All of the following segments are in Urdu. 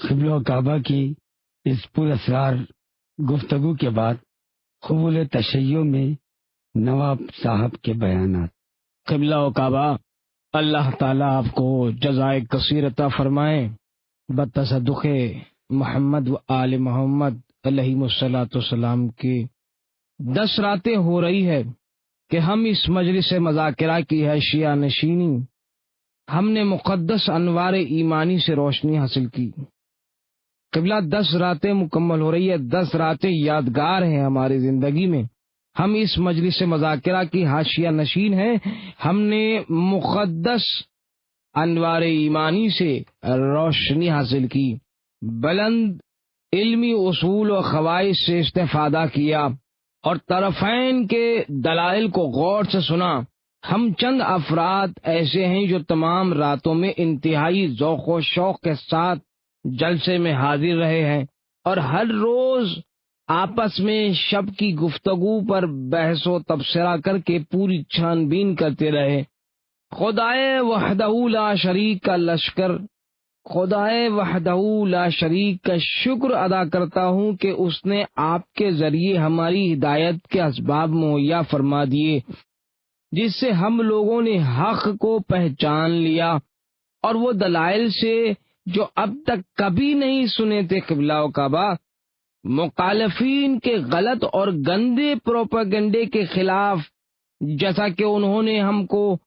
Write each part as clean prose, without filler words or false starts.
قبلہ و کعبہ کی اس پر اسرار گفتگو کے بعد قبول تشیع میں نواب صاحب کے بیانات۔ قبلہ و کعبہ، اللہ تعالیٰ آپ کو جزائے کثیر عطا فرمائے بتصدق محمد و آل محمد علیہ الصلاۃ والسلام کی 10 راتیں ہو رہی ہے کہ ہم اس مجلس مذاکرہ کی حیثیت نشینی ہم نے مقدس انوار ایمانی سے روشنی حاصل کی۔ قبلہ 10 راتیں مکمل ہو رہی ہے، 10 راتیں یادگار ہیں ہماری زندگی میں۔ ہم اس مجلس مذاکرہ کی حاشیہ نشین ہیں، ہم نے مقدس انوار ایمانی سے روشنی حاصل کی، بلند علمی اصول و قواعد سے استفادہ کیا اور طرفین کے دلائل کو غور سے سنا۔ ہم چند افراد ایسے ہیں جو تمام راتوں میں انتہائی ذوق و شوق کے ساتھ جلسے میں حاضر رہے ہیں اور ہر روز آپس میں شب کی گفتگو پر بحث و تبصرہ کر کے پوری چھان بین کرتے رہے۔ خدائے وحدہ لا شریک کا لشکر، خدائے وحدہ لا شریک کا شکر ادا کرتا ہوں کہ اس نے آپ کے ذریعے ہماری ہدایت کے اسباب مہیا فرما دیے، جس سے ہم لوگوں نے حق کو پہچان لیا اور وہ دلائل سے جو اب تک کبھی نہیں سنے تھے۔ قبلہ و کعبہ، مخالفین کے غلط اور گندے پروپیگنڈے کے خلاف، جیسا کہ انہوں نے ہم کو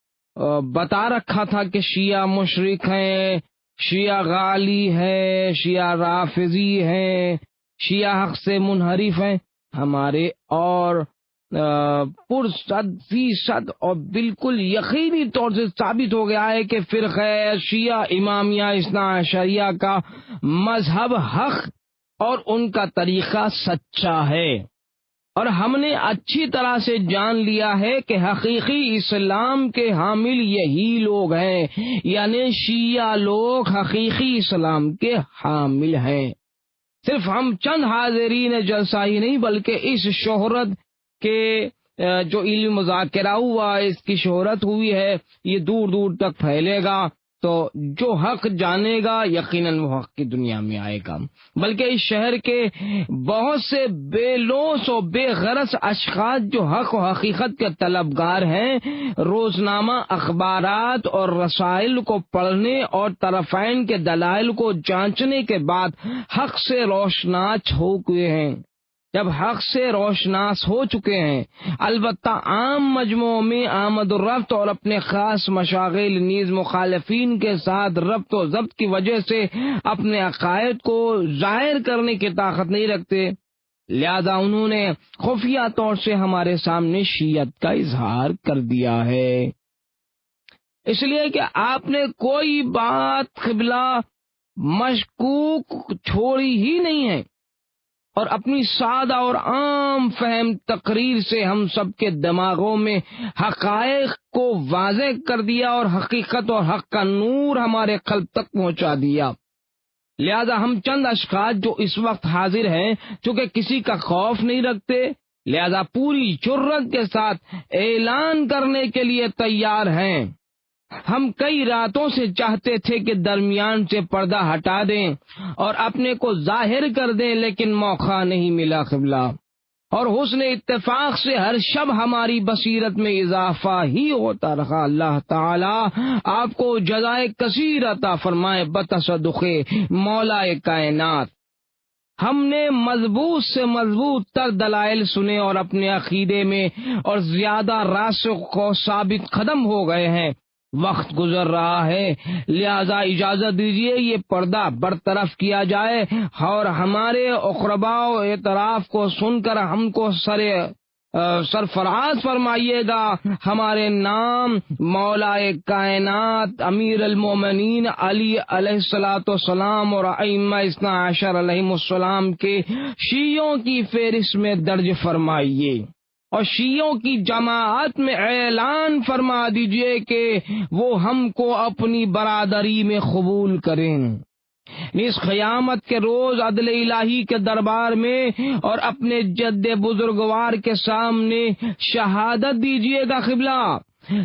بتا رکھا تھا کہ شیعہ مشرک ہیں، شیعہ غالی ہے، شیعہ رافضی ہیں، شیعہ حق سے منحرف ہیں، ہمارے اور %% اور بالکل یقینی طور سے ثابت ہو گیا ہے کہ فرقہ شیعہ امامیہ اثنا عشریہ کا مذہب حق اور ان کا طریقہ سچا ہے، اور ہم نے اچھی طرح سے جان لیا ہے کہ حقیقی اسلام کے حامل یہی لوگ ہیں، یعنی شیعہ لوگ حقیقی اسلام کے حامل ہیں۔ صرف ہم چند حاضرین جلسہ ہی نہیں بلکہ اس شہرت کے جو علم مذاکرہ ہوا، اس کی شہرت ہوئی ہے، یہ دور دور تک پھیلے گا، تو جو حق جانے گا یقیناً وہ حق کی دنیا میں آئے گا۔ بلکہ اس شہر کے بہت سے بے لوث و بے غرض اشخاص جو حق و حقیقت کے طلبگار ہیں، روزنامہ اخبارات اور رسائل کو پڑھنے اور طرفین کے دلائل کو جانچنے کے بعد حق سے روشناس ہو گئے ہیں۔ جب حق سے روشناس ہو چکے ہیں، البتہ عام مجموعوں میں آمد و رفت اور اپنے خاص مشاغل نیز مخالفین کے ساتھ ربط و ضبط کی وجہ سے اپنے عقائد کو ظاہر کرنے کی طاقت نہیں رکھتے، لہذا انہوں نے خفیہ طور سے ہمارے سامنے شیعت کا اظہار کر دیا ہے۔ اس لیے کہ آپ نے کوئی بات قبلہ مشکوک چھوڑی ہی نہیں ہے، اور اپنی سادہ اور عام فہم تقریر سے ہم سب کے دماغوں میں حقائق کو واضح کر دیا اور حقیقت اور حق کا نور ہمارے قلب تک پہنچا دیا۔ لہذا ہم چند اشخاص جو اس وقت حاضر ہیں، چونکہ کسی کا خوف نہیں رکھتے، لہذا پوری جرأت کے ساتھ اعلان کرنے کے لیے تیار ہیں۔ ہم کئی راتوں سے چاہتے تھے کہ درمیان سے پردہ ہٹا دیں اور اپنے کو ظاہر کر دیں، لیکن موقع نہیں ملا قبلہ، اور حسن اتفاق سے ہر شب ہماری بصیرت میں اضافہ ہی ہوتا رہا۔ اللہ تعالی آپ کو جزائے کثیر عطا فرمائے بتصدق مولا کائنات۔ ہم نے مضبوط سے مضبوط تر دلائل سنے اور اپنے عقیدے میں اور زیادہ راسخ و ثابت قدم ہو گئے ہیں۔ وقت گزر رہا ہے، لہذا اجازت دیجیے یہ پردہ برطرف کیا جائے اور ہمارے اقرباء و اعتراف کو سن کر ہم کو سرفراز فرمائیے گا۔ ہمارے نام مولا کائنات امیر المومنین علی علیہ الصلوۃ والسلام اور ائمہ اثنا عشر علیہم السلام کے شیعوں کی فہرست میں درج فرمائیے، اور شیعوں کی جماعت میں اعلان فرما دیجئے کہ وہ ہم کو اپنی برادری میں قبول کریں۔ اس قیامت کے روز عدل الہی کے دربار میں اور اپنے جد بزرگوار کے سامنے شہادت دیجئے گا قبلہ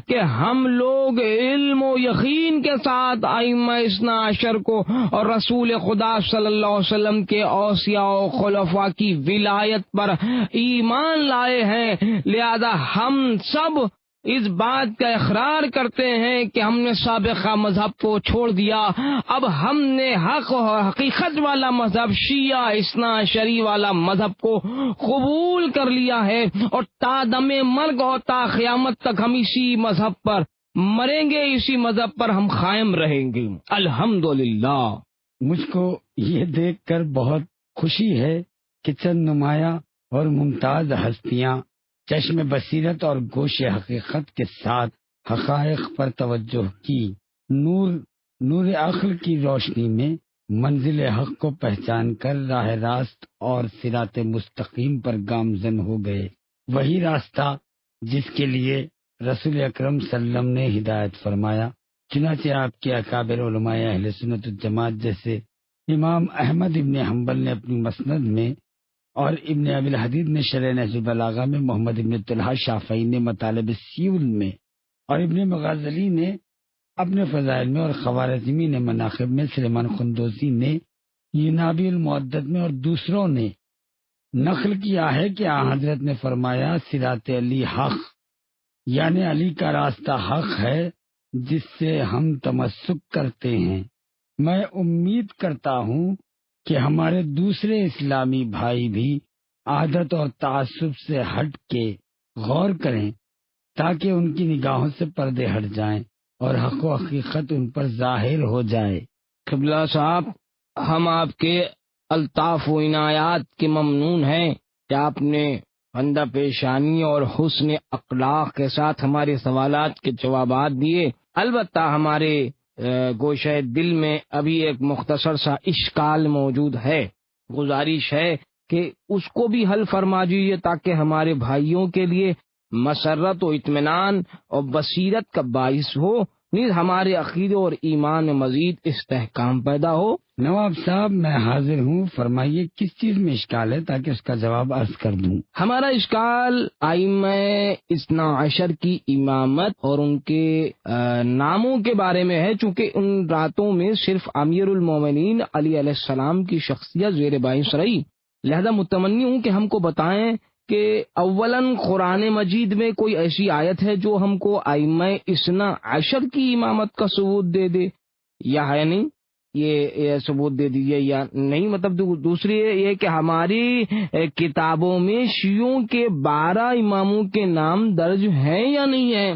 کہ ہم لوگ علم و یقین کے ساتھ ائمہ اثنا عشر کو اور رسول خدا صلی اللہ علیہ وسلم کے اوصیاء و خلفاء کی ولایت پر ایمان لائے ہیں، لہذا ہم سب اس بات کا اقرار کرتے ہیں کہ ہم نے سابقہ مذہب کو چھوڑ دیا، اب ہم نے حق و حقیقت والا مذہب شیعہ اثنا عشری والا مذہب کو قبول کر لیا ہے، اور تا دم مرگ اور تا قیامت تک ہم اسی مذہب پر مریں گے، اسی مذہب پر ہم قائم رہیں گے۔ الحمدللہ۔ مجھ کو یہ دیکھ کر بہت خوشی ہے کہ چند نمایاں اور ممتاز ہستیاں چشم بصیرت اور گوش حقیقت کے ساتھ حقائق پر توجہ کی، نور عقل کی روشنی میں منزل حق کو پہچان کر راہ راست اور صراط مستقیم پر گامزن ہو گئے، وہی راستہ جس کے لیے رسول اکرم صلی اللہ علیہ وسلم نے ہدایت فرمایا۔ چنانچہ آپ کے اکابر علماء اہل سنت الجماعت جیسے امام احمد ابن حنبل نے اپنی مسند میں، اور ابن ابی الحدید نے شرح نہج البلاغہ میں، محمد ابن طلحہ شافعی نے مطالب سیول میں، اور ابن مغازلی نے اپنے فضائل میں، اور خوارزمی نے مناقب میں، سلیمان خندوسی نے ینابی المعدد میں، اور دوسروں نے نقل کیا ہے کہ حضرت نے فرمایا صراط علی حق، یعنی علی کا راستہ حق ہے جس سے ہم تمسک کرتے ہیں۔ میں امید کرتا ہوں کہ ہمارے دوسرے اسلامی بھائی بھی عادت اور تعصب سے ہٹ کے غور کریں تاکہ ان کی نگاہوں سے پردے ہٹ جائیں اور حق و حقیقت ان پر ظاہر ہو جائے۔ قبلہ صاحب، ہم آپ کے الطاف و عنایات کے ممنون ہیں کہ آپ نے بندہ پیشانی اور حسن اخلاق کے ساتھ ہمارے سوالات کے جوابات دیے۔ البتہ ہمارے گوشہ دل میں ابھی ایک مختصر سا اشکال موجود ہے، گزارش ہے کہ اس کو بھی حل فرما دیجیے تاکہ ہمارے بھائیوں کے لیے مسرت و اطمینان اور بصیرت کا باعث ہو، نیز ہمارے عقیدے اور ایمان میں مزید استحکام پیدا ہو۔ نواب صاحب، میں حاضر ہوں، فرمائیے کس چیز میں اشکال ہے تاکہ اس کا جواب عرض کر دوں۔ ہمارا اشکال ائمہ اثنا عشر کی امامت اور ان کے ناموں کے بارے میں ہے، چونکہ ان راتوں میں صرف امیر المومنین علی علیہ السلام کی شخصیت زیر بحث رہی، لہذا متمنی ہوں کہ ہم کو بتائیں کہ اولاً قرآن مجید میں کوئی ایسی آیت ہے جو ہم کو ائمہ اثنا عشر کی امامت کا ثبوت دے دے یا ہے نہیں، یہ ثبوت دے دیجیے یا نہیں۔ مطلب دوسری یہ کہ ہماری کتابوں میں شیعوں کے 12 اماموں کے نام درج ہیں یا نہیں ہیں،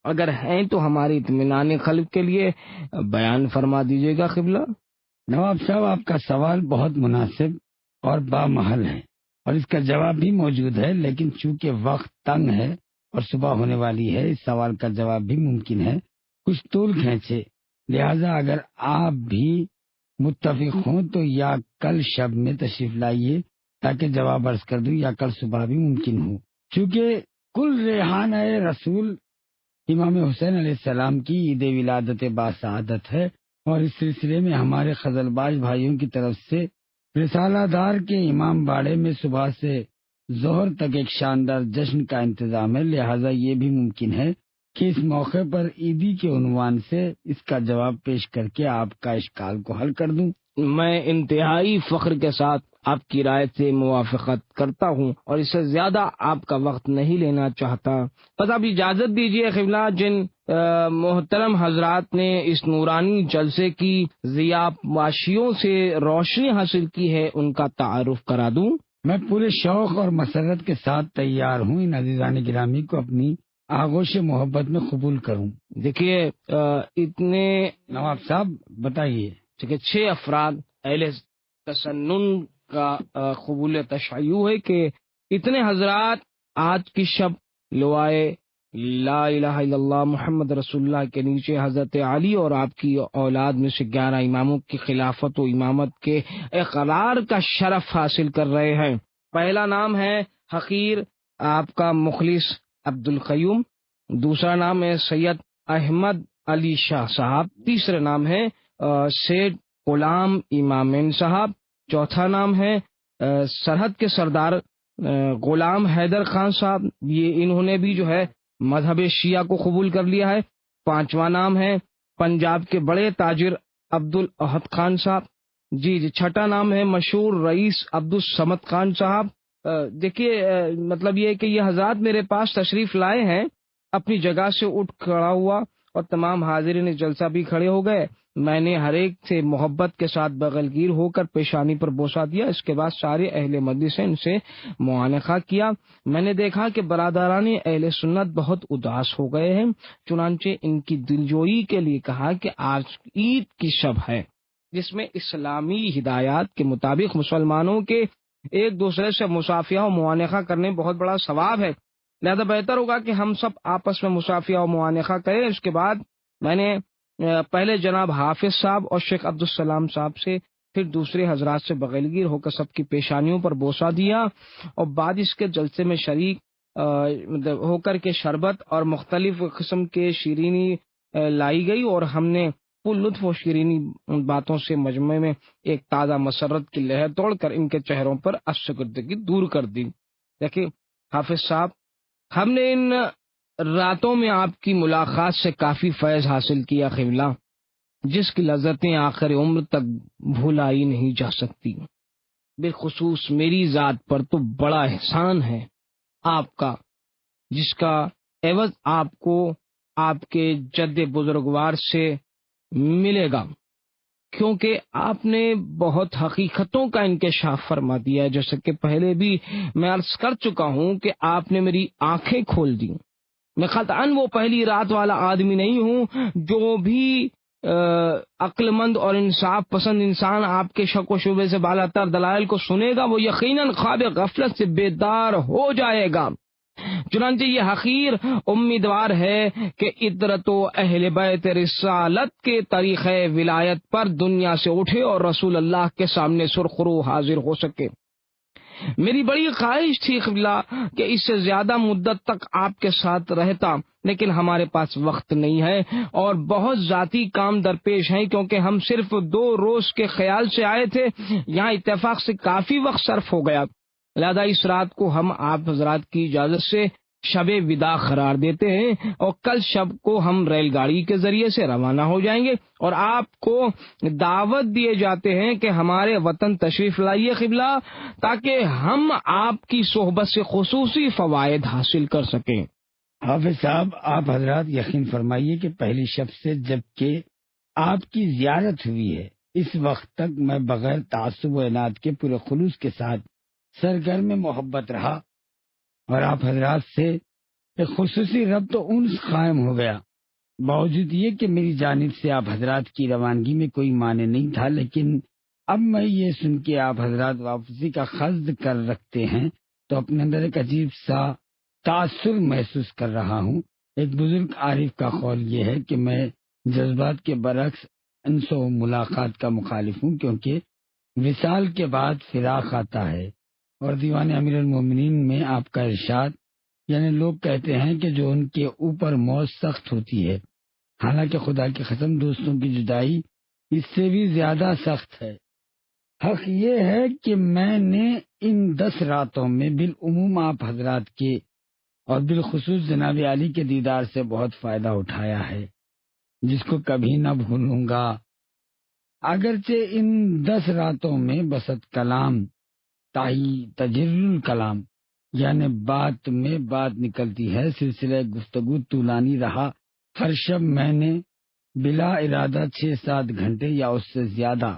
اگر ہیں تو ہماری اطمینان قلب کے لیے بیان فرما دیجیے گا قبلہ۔ نواب صاحب، آپ کا سوال بہت مناسب اور بامحل ہے اور اس کا جواب بھی موجود ہے، لیکن چونکہ وقت تنگ ہے اور صبح ہونے والی ہے، اس سوال کا جواب بھی ممکن ہے کچھ طول کھینچے، لہذا اگر آپ بھی متفق ہوں تو یا کل شب میں تشریف لائیے تاکہ جواب عرض کر دوں، یا کل صبح بھی ممکن ہو۔ چونکہ کل ریحان رسول امام حسین علیہ السلام کی عید ولادت باسعادت ہے، اور اس سلسلے میں ہمارے خزل باز بھائیوں کی طرف سے رسالہ دار کے امام باڑے میں صبح سے ظہر تک ایک شاندار جشن کا انتظام ہے، لہذا یہ بھی ممکن ہے کہ اس موقع پر عیدی کے عنوان سے اس کا جواب پیش کر کے آپ کا اشکال کو حل کر دوں۔ میں انتہائی فخر کے ساتھ آپ کی رائے سے موافقت کرتا ہوں اور اس سے زیادہ آپ کا وقت نہیں لینا چاہتا۔ بس آپ اجازت دیجیے قبلہ، جن محترم حضرات نے اس نورانی جلسے کی ضیاء سے روشنی حاصل کی ہے ان کا تعارف کرا دوں۔ میں پورے شوق اور مسرت کے ساتھ تیار ہوں ان عزیزان گرامی کو اپنی آغوش محبت میں قبول کروں۔ دیکھیے، اتنے نواب صاحب بتائیے۔ 6 افراد اہل تسنن کا قبول تشیع ہے کہ اتنے حضرات آج کی شب لوائے لا الہ الا اللہ محمد رسول اللہ کے نیچے حضرت علی اور آپ کی اولاد میں سے 11 اماموں کی خلافت و امامت کے اقرار کا شرف حاصل کر رہے ہیں۔ پہلا نام ہے حقیر آپ کا مخلص عبد القیوم، دوسرا نام ہے سید احمد علی شاہ صاحب، تیسرا نام ہے سید غلام امامین صاحب، چوتھا نام ہے سرحد کے سردار غلام حیدر خان صاحب۔ یہ انہوں نے بھی جو ہے مذہب شیعہ کو قبول کر لیا ہے۔ پانچواں نام ہے پنجاب کے بڑے تاجر عبد الاحد خان صاحب۔ جی چھٹا نام ہے مشہور رئیس عبد الصمد خان صاحب۔ دیکھیے مطلب یہ ہے کہ یہ حضرات میرے پاس تشریف لائے ہیں، اپنی جگہ سے اٹھ کھڑا ہوا اور تمام حاضرین جلسہ بھی کھڑے ہو گئے۔ میں نے ہر ایک سے محبت کے ساتھ بغل گیر ہو کر پیشانی پر بوسہ دیا۔ اس کے بعد سارے اہل مجلس ان سے معانقہ کیا۔ میں نے دیکھا کہ برادران اہل سنت بہت اداس ہو گئے ہیں، چنانچہ ان کی دلجوئی کے لیے کہا کہ آج عید کی شب ہے، جس میں اسلامی ہدایات کے مطابق مسلمانوں کے ایک دوسرے سے مصافحہ و معانقہ کرنے بہت بڑا ثواب ہے، لہذا بہتر ہوگا کہ ہم سب آپس میں مصافحہ و معانقہ کریں۔ اس کے بعد میں نے پہلے جناب حافظ صاحب اور شیخ عبدالسلام صاحب سے، پھر دوسرے حضرات سے بغل گیر ہو کر سب کی پیشانیوں پر بوسہ دیا، اور بعد اس کے جلسے میں شریک ہو کر کے شربت اور مختلف قسم کے شیرینی لائی گئی، اور ہم نے پور لطف و شیرینی باتوں سے مجمع میں ایک تازہ مسرت کی لہر توڑ کر ان کے چہروں پر افسردگی دور کر دی۔ دیکھیے حافظ صاحب، ہم نے ان راتوں میں آپ کی ملاقات سے کافی فیض حاصل کیا قبلہ، جس کی لذتیں آخر عمر تک بھولائی نہیں جا سکتی۔ بالخصوص میری ذات پر تو بڑا احسان ہے آپ کا، جس کا عوض آپ کو آپ کے جد بزرگوار سے ملے گا، کیونکہ آپ نے بہت حقیقتوں کا انکشاف فرما دیا ہے۔ جیسے کہ پہلے بھی میں عرض کر چکا ہوں کہ آپ نے میری آنکھیں کھول دی۔ میں قطعاً وہ پہلی رات والا آدمی نہیں ہوں جو بھی عقل مند اور انصاف پسند انسان آپ کے شک و شبے سے بالا تر دلائل کو سنے گا وہ یقیناً خواب غفلت سے بیدار ہو جائے گا۔ چنانچہ یہ حقیر امیدوار ہے کہ عطرت و اہل بیت رسالت کے طریقۂ ولایت پر دنیا سے اٹھے اور رسول اللہ کے سامنے سرخرو حاضر ہو سکے۔ میری بڑی خواہش تھی قبلہ کہ اس سے زیادہ مدت تک آپ کے ساتھ رہتا، لیکن ہمارے پاس وقت نہیں ہے اور بہت ذاتی کام درپیش ہیں، کیونکہ ہم صرف 2 روز کے خیال سے آئے تھے، یہاں اتفاق سے کافی وقت صرف ہو گیا، لہذا اس رات کو ہم آپ حضرات کی اجازت سے شب وداع قرار دیتے ہیں، اور کل شب کو ہم ریل گاڑی کے ذریعے سے روانہ ہو جائیں گے، اور آپ کو دعوت دیے جاتے ہیں کہ ہمارے وطن تشریف لائیے قبلہ، تاکہ ہم آپ کی صحبت سے خصوصی فوائد حاصل کر سکیں۔ حافظ صاحب، آپ حضرات یقین فرمائیے کہ پہلی شب سے جب کہ آپ کی زیارت ہوئی ہے اس وقت تک میں بغیر تعصب و عناد کے پورے خلوص کے ساتھ سرگرم محبت رہا، اور آپ حضرات سے ایک خصوصی ربط و انس قائم ہو گیا۔ باوجود یہ کہ میری جانب سے آپ حضرات کی روانگی میں کوئی معنی نہیں تھا، لیکن اب میں یہ سن کے آپ حضرات واپسی کا قصد کر رکھتے ہیں تو اپنے اندر ایک عجیب سا تاثر محسوس کر رہا ہوں۔ ایک بزرگ عارف کا قول یہ ہے کہ میں جذبات کے برعکس انس و ملاقات کا مخالف ہوں، کیونکہ وصال کے بعد فراق آتا ہے، اور دیوان امیر المومنین میں آپ کا ارشاد، یعنی لوگ کہتے ہیں کہ جو ان کے اوپر موت سخت ہوتی ہے، حالانکہ خدا کی قسم دوستوں کی جدائی اس سے بھی زیادہ سخت ہے۔ حق یہ ہے کہ میں نے ان 10 راتوں میں بالعموم آپ حضرات کے اور بالخصوص جناب علی کے دیدار سے بہت فائدہ اٹھایا ہے، جس کو کبھی نہ بھولوں گا۔ اگرچہ ان 10 راتوں میں بسط کلام تجر الکلام، یعنی بات میں بات نکلتی ہے، سلسلہ گفتگو طولانی رہا۔ ہر شب میں نے بلا ارادہ 6-7 گھنٹے یا اس سے زیادہ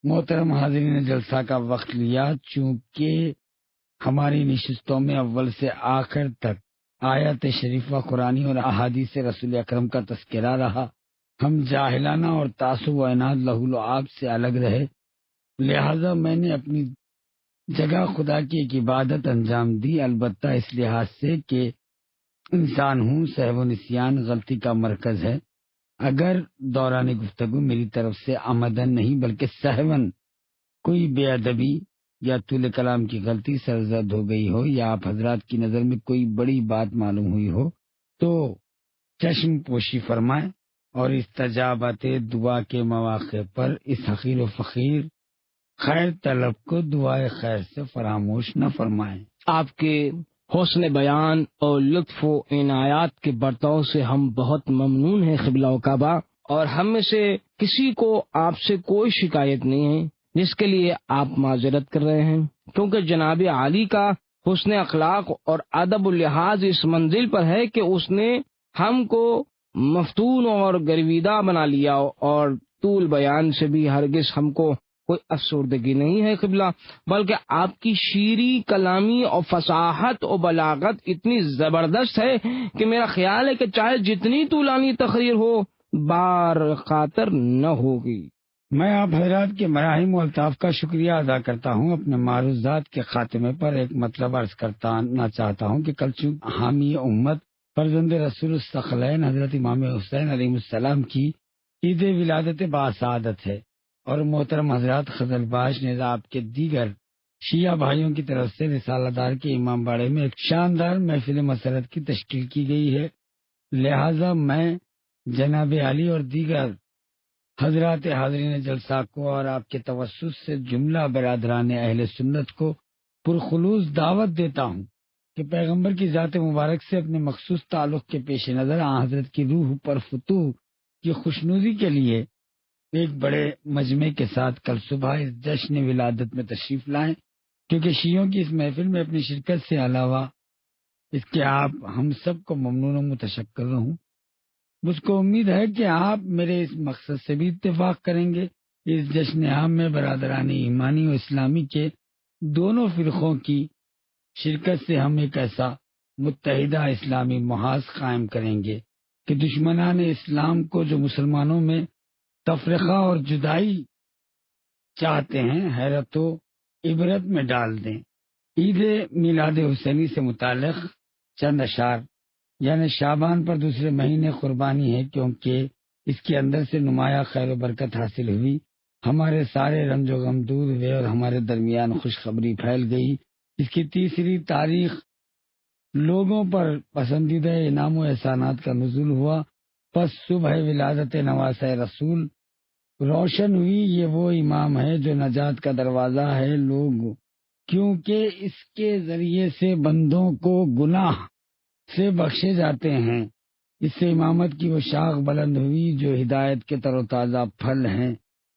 محترم حاضرین جلسہ کا وقت لیا، چونکہ ہماری نشستوں میں اول سے آخر تک آیات شریفہ قرآنی اور احادیث رسول اکرم کا تذکرہ رہا۔ ہم جاہلانہ اور تعصب و عناد لہو لعاب سے الگ رہے، لہذا میں نے اپنی جگہ خدا کی ایک عبادت انجام دی، البتہ اس لحاظ سے کہ انسان ہوں، سہو و نسیان غلطی کا مرکز ہے۔ اگر دوران گفتگو میری طرف سے عمدن نہیں بلکہ سہون کوئی بے ادبی یا طول کلام کی غلطی سرزد ہو گئی ہو، یا آپ حضرات کی نظر میں کوئی بڑی بات معلوم ہوئی ہو، تو چشم پوشی فرمائیں اور استجابت دعا کے مواقع پر اس حقیر و فقیر خیر طلب کو دعائے خیر سے فراموش نہ فرمائیں۔ آپ کے حسن بیان اور لطف و عنایات کے برتاؤ سے ہم بہت ممنون ہیں قبلہ و کعبہ، اور ہم میں سے کسی کو آپ سے کوئی شکایت نہیں ہے جس کے لیے آپ معذرت کر رہے ہیں، کیونکہ جناب عالی کا حسن اخلاق اور ادب و لحاظ اس منزل پر ہے کہ اس نے ہم کو مفتون اور گرویدہ بنا لیا، اور طول بیان سے بھی ہرگز ہم کو کوئی افسردگی نہیں ہے قبلہ، بلکہ آپ کی شیریں کلامی اور فصاحت اور بلاغت اتنی زبردست ہے کہ میرا خیال ہے کہ چاہے جتنی طولانی تقریر ہو بار خاطر نہ ہوگی۔ میں آپ حضرات کے مراحم و الطاف کا شکریہ ادا کرتا ہوں۔ اپنے معروضات کے خاتمے پر ایک مطلب عرض کرنا چاہتا ہوں کہ کل چونکہ حامی امت فرزند رسول الثقلین حضرت امام حسین علیہ السلام کی عید ولادت باسعادت ہے، اور محترم حضرات خزل باش نے آپ کے دیگر شیعہ بھائیوں کی طرف سے رسالہ دار کے امام باڑے میں ایک شاندار محفل مسرت کی تشکیل کی گئی ہے، لہذا میں جناب علی اور دیگر حضرات حاضرین جلسہ کو اور آپ کے توسط سے جملہ برادران اہل سنت کو پرخلوص دعوت دیتا ہوں کہ پیغمبر کی ذات مبارک سے اپنے مخصوص تعلق کے پیش نظر حضرت کی روح پر فتوح کی خوشنودی کے لیے ایک بڑے مجمع کے ساتھ کل صبح اس جشن ولادت میں تشریف لائیں، کیونکہ شیعوں کی اس محفل میں اپنی شرکت سے علاوہ اس کے آپ ہم سب کو ممنون و متشکر ہوں۔ مجھ کو امید ہے کہ آپ میرے اس مقصد سے بھی اتفاق کریں گے۔ اس جشن عام میں برادران ایمانی و اسلامی کے دونوں فرقوں کی شرکت سے ہم ایک ایسا متحدہ اسلامی محاذ قائم کریں گے کہ دشمنان اسلام کو جو مسلمانوں میں تفرقہ اور جدائی چاہتے ہیں حیرت و عبرت میں ڈال دیں۔ عید میلاد حسینی سے متعلق چند اشعار، یعنی شعبان پر دوسرے مہینے قربانی ہے کیونکہ اس کے اندر سے نمایاں خیر و برکت حاصل ہوئی، ہمارے سارے رنج و غم دور ہوئے اور ہمارے درمیان خوشخبری پھیل گئی۔ اس کی تیسری تاریخ لوگوں پر پسندیدہ انعام و احسانات کا نزول ہوا، پس صبح ولادت نواسہ رسول روشن ہوئی۔ یہ وہ امام ہے جو نجات کا دروازہ ہے لوگ، کیونکہ اس کے ذریعے سے بندوں کو گناہ سے بخشے جاتے ہیں۔ اس سے امامت کی وہ شاخ بلند ہوئی جو ہدایت کے تر و تازہ پھل ہیں۔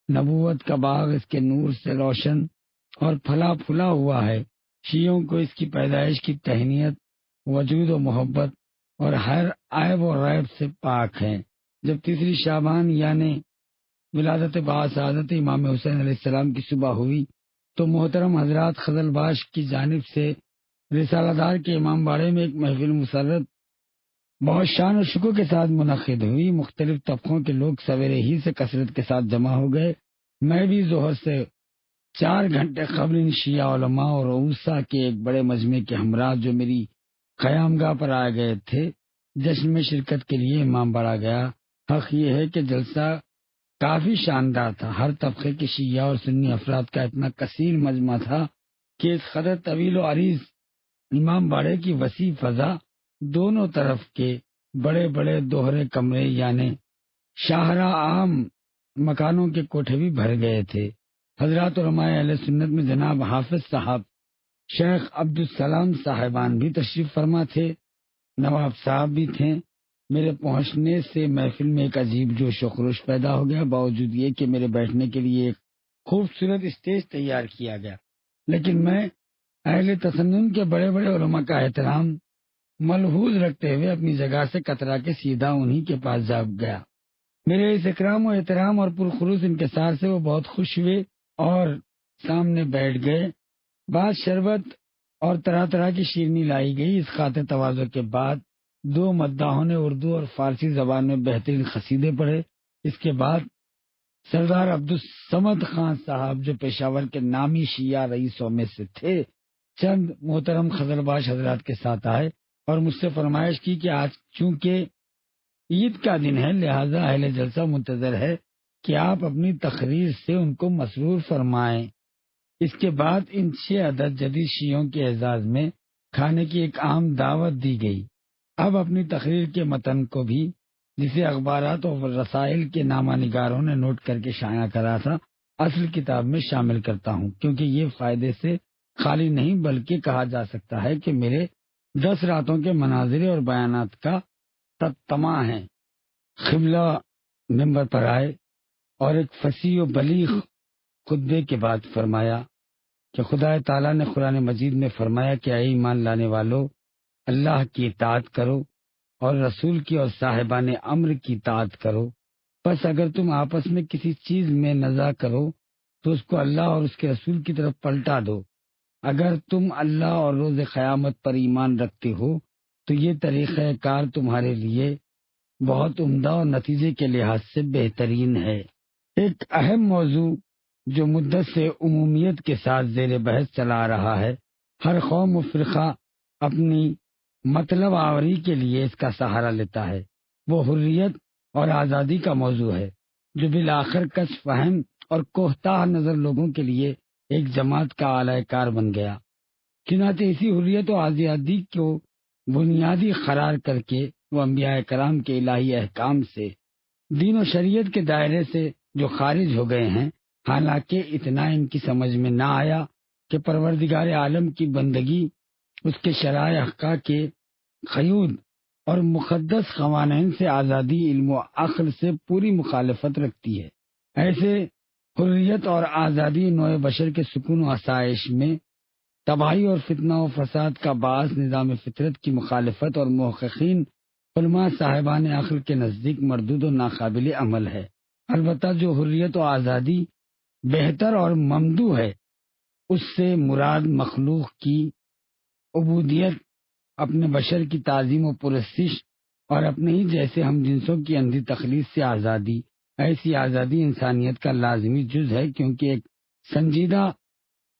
نبوت کا باغ اس کے نور سے روشن اور پھلا پھلا ہوا ہے۔ شیعوں کو اس کی پیدائش کی تہنیت، وجود و محبت اور ہر عیب و ریب سے پاک ہے۔ جب تیسری شعبان یعنی ولادت باسعادت امام حسین علیہ السلام کی صبح ہوئی تو محترم حضرات خزل باش کی جانب سے رسالہ دار کے امام باڑے میں ایک محفل مسرت بہت شان و شکر کے ساتھ منعقد ہوئی۔ مختلف طبقوں کے لوگ سویرے ہی سے کثرت کے ساتھ جمع ہو گئے۔ میں بھی ظہر سے 4 گھنٹے قبل ان شیعہ علماء اور اوسا کے ایک بڑے مجمع کے ہمراہ جو میری قیام گاہ پر آ گئے تھے جشن میں شرکت کے لیے امام باڑہ گیا۔ حق یہ ہے کہ جلسہ کافی شاندار تھا۔ ہر طبقے کے شیعہ اور سنی افراد کا اتنا کثیر مجمع تھا کہ اس قدر طویل و عریض امام باڑے کی وسیع فضا، دونوں طرف کے بڑے بڑے دوہرے کمرے یعنی شاہراہ عام مکانوں کے کوٹھے بھی بھر گئے تھے۔ حضرات علماء اہل سنت میں جناب حافظ صاحب، شیخ عبدالسلام صاحبان بھی تشریف فرما تھے، نواب صاحب بھی تھے۔ میرے پہنچنے سے محفل میں ایک عجیب جوش و خروش پیدا ہو گیا، باوجود یہ کہ میرے بیٹھنے کے لیے ایک خوبصورت اسٹیج تیار کیا گیا، لیکن میں اہل تسنن کے بڑے بڑے علماء کا احترام ملحوظ رکھتے ہوئے اپنی جگہ سے کترا کے سیدھا انہی کے پاس جا گیا۔ میرے اس اکرام و احترام اور پرخلوص انکسار سے وہ بہت خوش ہوئے اور سامنے بیٹھ گئے۔ بعد شربت اور طرح طرح کی شیرنی لائی گئی۔ اس خاطر تواضع کے بعد 2 مداحوں نے اردو اور فارسی زبان میں بہترین قصیدے پڑھے۔ اس کے بعد سردار عبدالصمد خان صاحب جو پشاور کے نامی شیعہ رئیسوں میں سے تھے، چند محترم خزل باش حضرات کے ساتھ آئے اور مجھ سے فرمائش کی کہ آج چونکہ عید کا دن ہے لہذا اہل جلسہ منتظر ہے کہ آپ اپنی تقریر سے ان کو مسرور فرمائیں۔ اس کے بعد ان 6 عدد جدید شیعوں کے اعزاز میں کھانے کی ایک عام دعوت دی گئی۔ اب اپنی تقریر کے متن کو بھی، جسے اخبارات اور رسائل کے نامہ نگاروں نے نوٹ کر کے شائع کرا تھا، اصل کتاب میں شامل کرتا ہوں، کیونکہ یہ فائدے سے خالی نہیں بلکہ کہا جا سکتا ہے کہ میرے 10 راتوں کے مناظر اور بیانات کا تتمہ ہے۔ قبلہ ممبر پر آئے اور ایک فصیح و بلیغ خطبے کے بعد فرمایا کہ خدا تعالیٰ نے قرآن مجید میں فرمایا کہ اے ایمان لانے والو، اللہ کی اطاعت کرو اور رسول کی اور صاحبان امر کی اطاعت کرو۔ بس اگر تم آپس میں کسی چیز میں نزاع کرو تو اس کو اللہ اور اس کے رسول کی طرف پلٹا دو۔ اگر تم اللہ اور روز قیامت پر ایمان رکھتے ہو تو یہ طریقہ کار تمہارے لیے بہت عمدہ اور نتیجے کے لحاظ سے بہترین ہے۔ ایک اہم موضوع جو مدت سے عمومیت کے ساتھ زیر بحث چلا آ رہا ہے، ہر قوم و فرقہ اپنی مطلب آوری کے لیے اس کا سہارا لیتا ہے، وہ حریت اور آزادی کا موضوع ہے، جو بالآخر کش فہم اور کوہتاہ نظر لوگوں کے لیے ایک جماعت کا اعلی کار بن گیا۔ چنانچہ اسی حریت و آزادی کو بنیادی قرار کر کے وہ انبیاء کرام کے الہی احکام سے، دین و شریعت کے دائرے سے جو خارج ہو گئے ہیں، حالانکہ اتنا ان کی سمجھ میں نہ آیا کہ پروردگار عالم کی بندگی اس کے شرائع حقہ کے قیود اور مقدس قوانین سے آزادی علم و عقل سے پوری مخالفت رکھتی ہے۔ ایسے حریت اور آزادی نوع بشر کے سکون و آسائش میں تباہی اور فتنہ و فساد کا باعث نظام فطرت کی مخالفت اور محققین علماء صاحبان عقل کے نزدیک مردود و ناقابل عمل ہے۔ البتہ جو حریت و آزادی بہتر اور ممدوح ہے، اس سے مراد مخلوق کی عبودیت، اپنے بشر کی تعظیم و پرستش اور اپنے ہی جیسے ہم جنسوں کی اندھی تخلیق سے آزادی۔ ایسی آزادی انسانیت کا لازمی جز ہے، کیونکہ ایک سنجیدہ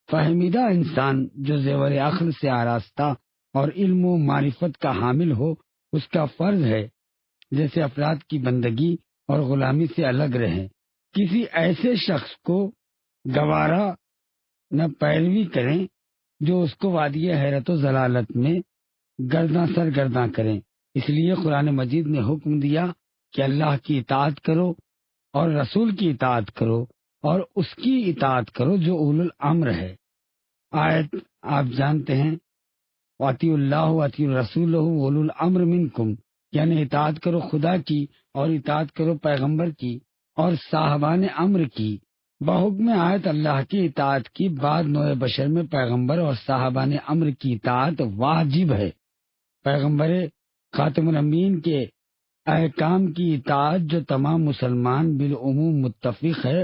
فہمیدہ انسان جو زیور عقل سے آراستہ اور علم و معرفت کا حامل ہو، اس کا فرض ہے جیسے افراد کی بندگی اور غلامی سے الگ رہیں، کسی ایسے شخص کو گوارا نہ پیروی کریں جو اس کو وادی حیرت و ضلالت میں گرداں سرگرداں کریں۔ اس لیے قرآن مجید نے حکم دیا کہ اللہ کی اطاعت کرو اور رسول کی اطاعت کرو اور اس کی اطاعت کرو جو اولو الامر ہے۔ آیت آپ جانتے ہیں، واطیعوا اللہ واطیعوا الرسول اولو الامر منکم، یعنی اطاعت کرو خدا کی اور اطاعت کرو پیغمبر کی اور صاحبان امر کی۔ بحکم آیت اللہ کی اطاعت کی بعد نوع بشر میں پیغمبر اور صاحبان امر کی اطاعت واجب ہے۔ پیغمبر خاتم الانبیین کے احکام کی اطاعت جو تمام مسلمان بالعموم متفق ہے،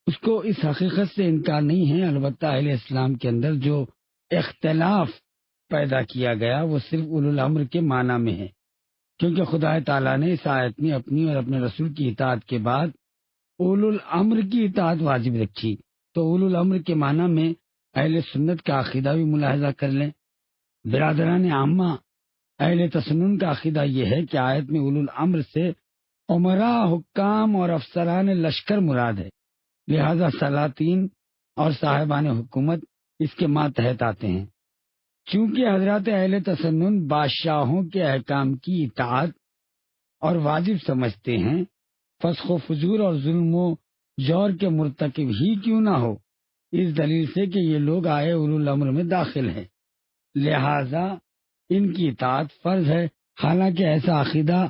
اس کو اس حقیقت سے انکار نہیں ہے۔ البتہ اہل اسلام کے اندر جو اختلاف پیدا کیا گیا وہ صرف اولو الامر کے معنی میں ہے، کیونکہ خدا تعالیٰ نے اس آیت میں اپنی اور اپنے رسول کی اطاعت کے بعد اولو الامر کی اطاعت واجب رکھی۔ تو اولو الامر کے معنی میں اہل سنت کا عقیدہ بھی ملاحظہ کر لیں۔ برادران عامہ اہل تسنن کا عقیدہ یہ ہے کہ آیت میں اولو الامر سے عمراء، حکام اور افسران لشکر مراد ہے، لہذا سلاطین اور صاحبان حکومت اس کے ماتحت آتے ہیں۔ چونکہ حضرات اہل تسنن بادشاہوں کے احکام کی اطاعت اور واجب سمجھتے ہیں، فسق و فجور اور ظلم و جور کے مرتکب ہی کیوں نہ ہو، اس دلیل سے کہ یہ لوگ آئے اولو الامر میں داخل ہیں، لہذا ان کی اطاعت فرض ہے۔ حالانکہ ایسا عقیدہ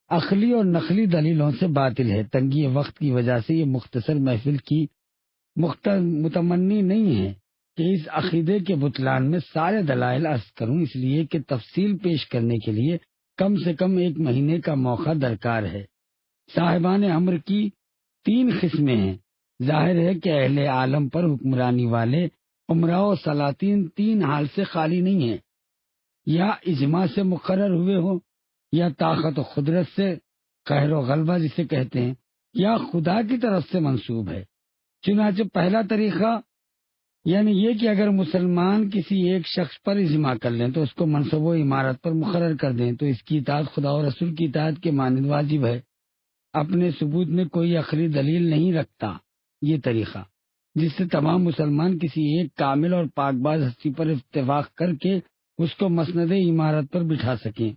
عقلی اور نقلی دلیلوں سے باطل ہے۔ تنگی وقت کی وجہ سے یہ مختصر محفل کی متمنی نہیں ہے کہ اس عقیدے کے بطلان میں سارے دلائل عرض کروں، اس لیے کہ تفصیل پیش کرنے کے لیے کم سے کم 1 مہینے کا موقع درکار ہے۔ صاحبان امر کی 3 قسمیں ہیں۔ ظاہر ہے کہ اہل عالم پر حکمرانی والے عمراء و سلاطین 3 حال سے خالی نہیں ہیں، یا اجماع سے مقرر ہوئے ہوں، یا طاقت و قدرت سے، قہر و غلبہ جسے کہتے ہیں، یا خدا کی طرف سے منسوب ہے۔ چنانچہ پہلا طریقہ یعنی یہ کہ اگر مسلمان کسی ایک شخص پر اجماع کر لیں تو اس کو منصب و امارت پر مقرر کر دیں تو اس کی اطاعت خدا و رسول کی اطاعت کے مانند واجب ہے، اپنے ثبوت میں کوئی عقلی دلیل نہیں رکھتا۔ یہ طریقہ جس سے تمام مسلمان کسی ایک کامل اور پاک باز ہستی پر اتفاق کر کے اس کو مسند امارت پر بٹھا سکیں،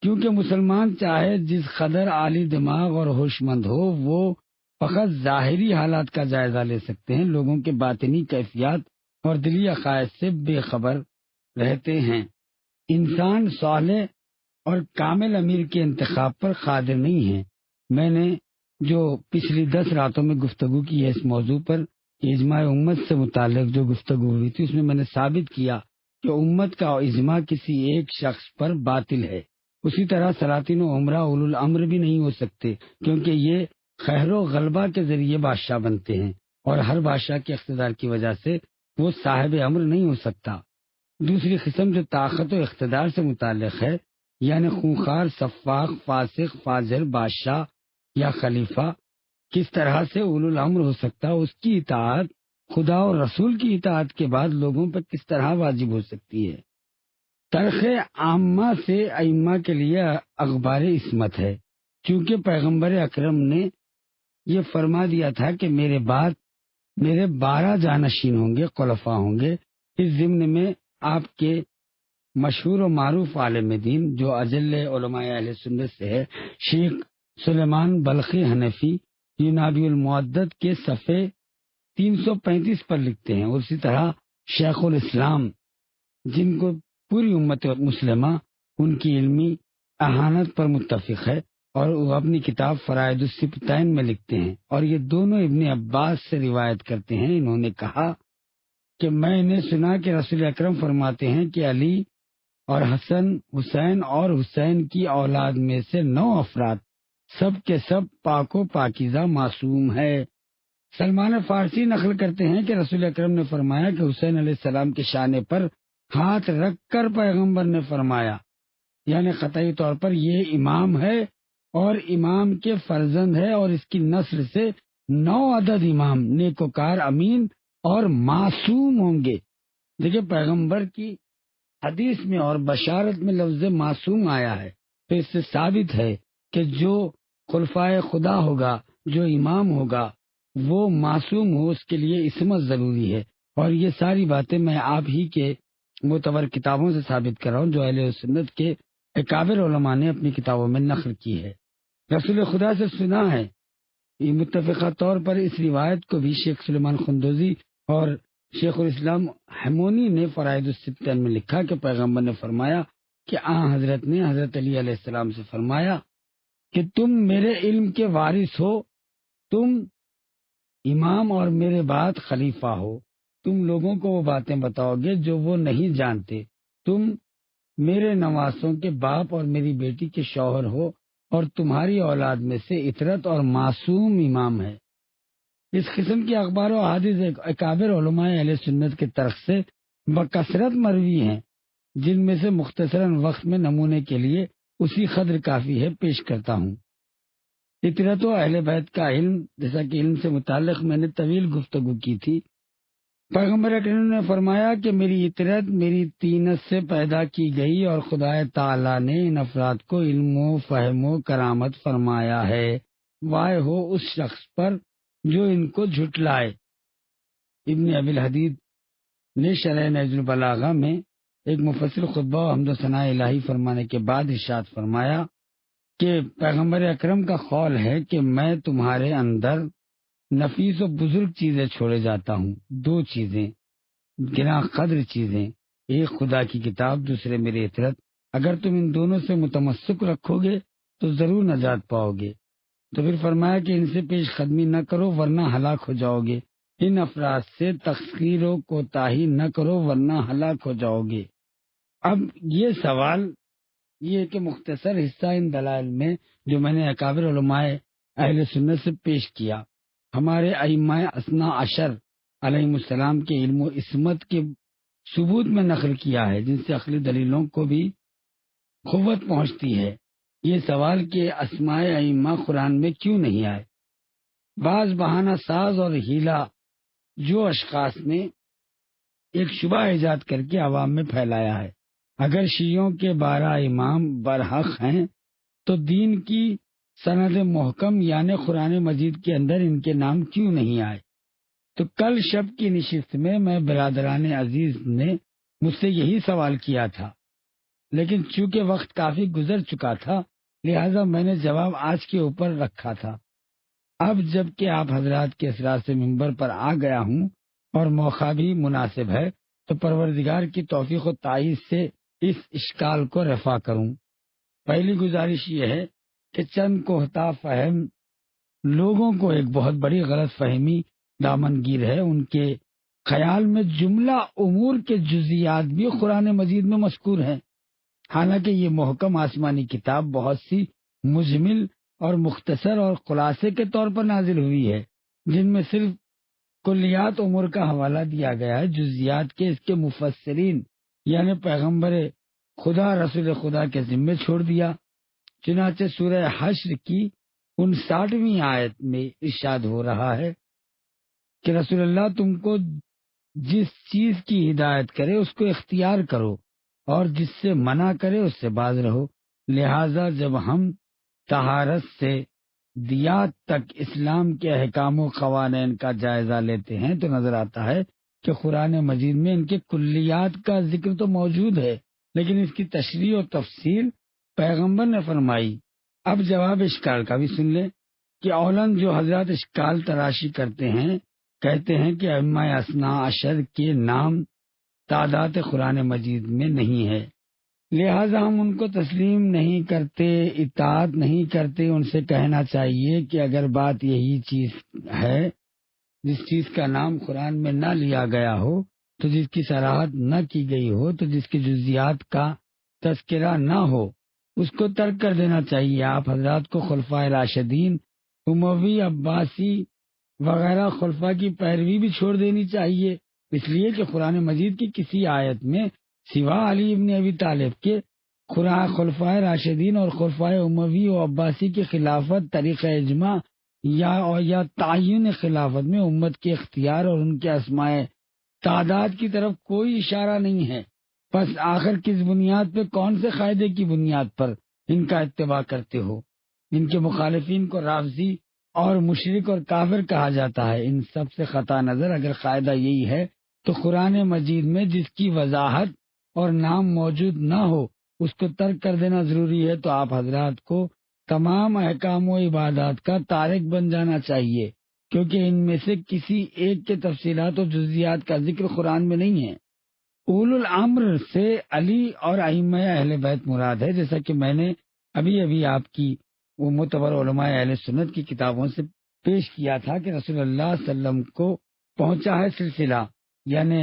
کیونکہ مسلمان چاہے جس قدر عالی دماغ اور ہوش مند ہو، وہ فقط ظاہری حالات کا جائزہ لے سکتے ہیں، لوگوں کے باطنی کیفیات اور دلی عقائد سے بے خبر رہتے ہیں۔ انسان صالح اور کامل امیر کے انتخاب پر قادر نہیں ہے۔ میں نے جو پچھلی 10 راتوں میں گفتگو کی ہے اس موضوع پر، اجماع امت سے متعلق جو گفتگو ہوئی تھی، اس میں نے ثابت کیا کہ امت کا اجماع کسی ایک شخص پر باطل ہے۔ اسی طرح سلاطین و عمرا اولو الامر بھی نہیں ہو سکتے، کیونکہ یہ خیر و غلبہ کے ذریعے بادشاہ بنتے ہیں، اور ہر بادشاہ کے اقتدار کی وجہ سے وہ صاحب امر نہیں ہو سکتا۔ دوسری قسم جو طاقت و اقتدار سے متعلق ہے، یعنی خونخوار، سفاق، فاسق، فاجر بادشاہ یا خلیفہ کس طرح سے اولو الامر ہو سکتا، اس کی اطاعت خدا اور رسول کی اطاعت کے بعد لوگوں پر کس طرح واجب ہو سکتی ہے۔ ترخ عامہ سے ائمہ کے لیے اخبار عصمت ہے، چونکہ پیغمبر اکرم نے یہ فرما دیا تھا کہ میرے بعد میرے 12 جانشین ہوں گے، خلفاء ہوں گے۔ اس ضمن میں آپ کے مشہور و معروف عالم دین جو اجل علماء اہل سنت سے ہے، شیخ سلیمان بلخی حنفی ینابی المعدد کے صفحے 335 پر لکھتے ہیں، اور اسی طرح شیخ الاسلام جن کو پوری امت مسلمہ ان کی علمی اہانت پر متفق ہے، اور وہ اپنی کتاب فرائض السبتین میں لکھتے ہیں، اور یہ دونوں ابن عباس سے روایت کرتے ہیں۔ انہوں نے کہا کہ میں نے سنا کہ رسول اکرم فرماتے ہیں کہ علی اور حسن، حسین اور حسین کی اولاد میں سے 9 افراد سب کے سب پاک و پاکیزہ معصوم ہے۔ سلمان فارسی نقل کرتے ہیں کہ رسول اکرم نے فرمایا کہ حسین علیہ السلام کے شانے پر ہاتھ رکھ کر پیغمبر نے فرمایا، یعنی قطعی طور پر یہ امام ہے اور امام کے فرزند ہے، اور اس کی نسل سے 9 عدد امام نیکوکار، امین اور معصوم ہوں گے۔ دیکھیں، پیغمبر کی حدیث میں اور بشارت میں لفظ معصوم آیا ہے، تو اس سے ثابت ہے کہ جو خلفائے خدا ہوگا، جو امام ہوگا، وہ معصوم ہو، اس کے لیے عصمت ضروری ہے۔ اور یہ ساری باتیں میں آپ ہی کے معتبر کتابوں سے ثابت کر رہا ہوں، جو اہل سنت کے اکابر علماء نے اپنی کتابوں میں نقل کی ہے۔ رسول خدا سے سنا ہے، یہ متفقہ طور پر اس روایت کو بھی شیخ سلیمان خندوزی اور شیخ الاسلام حمونی نے فرائض السبتین میں لکھا کہ پیغمبر نے فرمایا کہ حضرت نے حضرت علی علیہ السلام سے فرمایا کہ تم میرے علم کے وارث ہو، تم امام اور میرے بعد خلیفہ ہو، تم لوگوں کو وہ باتیں بتاؤ گے جو وہ نہیں جانتے، تم میرے نواسوں کے باپ اور میری بیٹی کے شوہر ہو، اور تمہاری اولاد میں سے اطرت اور معصوم امام ہے۔ اس قسم کی اخبار و احادیث اکابر علماء اہل سنت کے طرف سے بکثرت مروی ہیں، جن میں سے مختصراً وقت میں نمونے کے لیے اسی قدر کافی ہے پیش کرتا ہوں۔ اطرت و اہل بیت کا علم، جیسا کہ علم سے متعلق میں نے طویل گفتگو کی تھی۔ پیغمبر اکرم نے فرمایا کہ میری اطرت میری طینت سے پیدا کی گئی، اور خدا تعالی نے ان افراد کو علم و فہم و کرامت فرمایا ہے۔ وائے ہو اس شخص پر جو ان کو جھٹلائے۔ ابن ابی الحدید نے شرح نہج البلاغہ میں ایک مفصل خطبہ و حمد و ثناء الہی فرمانے کے بعد ارشاد فرمایا کہ پیغمبر اکرم کا قول ہے کہ میں تمہارے اندر نفیس و بزرگ چیزیں چھوڑے جاتا ہوں، 2 چیزیں، گراں قدر چیزیں، ایک خدا کی کتاب، دوسرے میری اطرت۔ اگر تم ان دونوں سے متمسک رکھو گے تو ضرور نجات پاؤ گے۔ تو پھر فرمایا کہ ان سے پیش قدمی نہ کرو ورنہ ہلاک ہو جاؤ گے، ان افراد سے تقصیر و کوتاہی نہ کرو ورنہ ہلاک ہو جاؤ گے۔ اب یہ سوال یہ کہ مختصر حصہ ان دلائل میں جو میں نے اکابر علماء اہل سنت سے پیش کیا، ہمارے ائمہ اثنا عشر علیہم السلام کے علم و عصمت کے ثبوت میں نقل کیا ہے، جن سے عقلی دلیلوں کو بھی قوت پہنچتی ہے۔ یہ سوال کہ اسماء ائمہ قرآن میں کیوں نہیں آئے، بعض بہانہ ساز اور ہیلا جو اشخاص نے ایک شبہ ایجاد کر کے عوام میں پھیلایا ہے۔ اگر شیعوں کے 12 امام برحق ہیں تو دین کی سند محکم یعنی قرآن مجید کے اندر ان کے نام کیوں نہیں آئے؟ تو کل شب کی نشست میں برادران عزیز نے مجھ سے یہی سوال کیا تھا، لیکن چونکہ وقت کافی گزر چکا تھا لہذا میں نے جواب آج کے اوپر رکھا تھا۔ اب جب کہ آپ حضرات کے اسرار سے منبر پر آ گیا ہوں اور موقع بھی مناسب ہے، تو پروردگار کی توفیق و تائید سے اس اشکال کو رفع کروں۔ پہلی گزارش یہ ہے کہ چند کوہتا فہم لوگوں کو ایک بہت بڑی غلط فہمی دامنگیر ہے۔ ان کے خیال میں جملہ امور کے جزیات بھی قرآن مجید میں مذکور ہیں، حالانکہ یہ محکم آسمانی کتاب بہت سی مجمل اور مختصر اور خلاصے کے طور پر نازل ہوئی ہے، جن میں صرف کلیات امور کا حوالہ دیا گیا ہے۔ جزیات کے اس کے مفسرین یعنی پیغمبر خدا رسول خدا کے ذمے چھوڑ دیا۔ چنانچہ سورہ حشر کی 59ویں آیت میں ارشاد ہو رہا ہے کہ رسول اللہ تم کو جس چیز کی ہدایت کرے اس کو اختیار کرو اور جس سے منع کرے اس سے باز رہو۔ لہذا جب ہم طہارت سے دیات تک اسلام کے احکام و قوانین کا جائزہ لیتے ہیں تو نظر آتا ہے کہ قرآن مجید میں ان کے کلیات کا ذکر تو موجود ہے، لیکن اس کی تشریح و تفصیل پیغمبر نے فرمائی۔ اب جواب اشکال کا بھی سن لیں کہ اولن جو حضرات اشکال تراشی کرتے ہیں کہتے ہیں کہ ائمہ اثنا عشر کے نام تعداد قرآن مجید میں نہیں ہے، لہذا ہم ان کو تسلیم نہیں کرتے، اطاعت نہیں کرتے۔ ان سے کہنا چاہیے کہ اگر بات یہی چیز ہے، جس چیز کا نام قرآن میں نہ لیا گیا ہو، تو جس کی صراحت نہ کی گئی ہو، تو جس کی جزیات کا تذکرہ نہ ہو، اس کو ترک کر دینا چاہیے۔ آپ حضرات کو خلفائے راشدین، اموی، عباسی وغیرہ خلفاء کی پیروی بھی چھوڑ دینی چاہیے، اس لیے کہ قرآن مجید کی کسی آیت میں سوا علی ابن ابی طالب کے خلفائے راشدین اور خلفائے اموی و عباسی کی خلافت، طریق اجماع یا تعین خلافت میں امت کے اختیار اور ان کے اسماء تعداد کی طرف کوئی اشارہ نہیں ہے۔ پس آخر کس بنیاد پہ، کون سے قاعدے کی بنیاد پر ان کا اتباع کرتے ہو؟ ان کے مخالفین کو رافضی اور مشرک اور کافر کہا جاتا ہے۔ ان سب سے قطع نظر اگر قاعدہ یہی ہے تو قرآن مجید میں جس کی وضاحت اور نام موجود نہ ہو اس کو ترک کر دینا ضروری ہے، تو آپ حضرات کو تمام احکام و عبادات کا تارک بن جانا چاہیے، کیونکہ ان میں سے کسی ایک کے تفصیلات و جزیات کا ذکر قرآن میں نہیں ہے۔ اولو الامر سے علی اور ائمہ اہل بیت مراد ہے، جیسا کہ میں نے ابھی آپ کی وہ معتبر علماء اہل سنت کی کتابوں سے پیش کیا تھا کہ رسول اللہ صلی اللہ علیہ وسلم کو پہنچا ہے سلسلہ، یعنی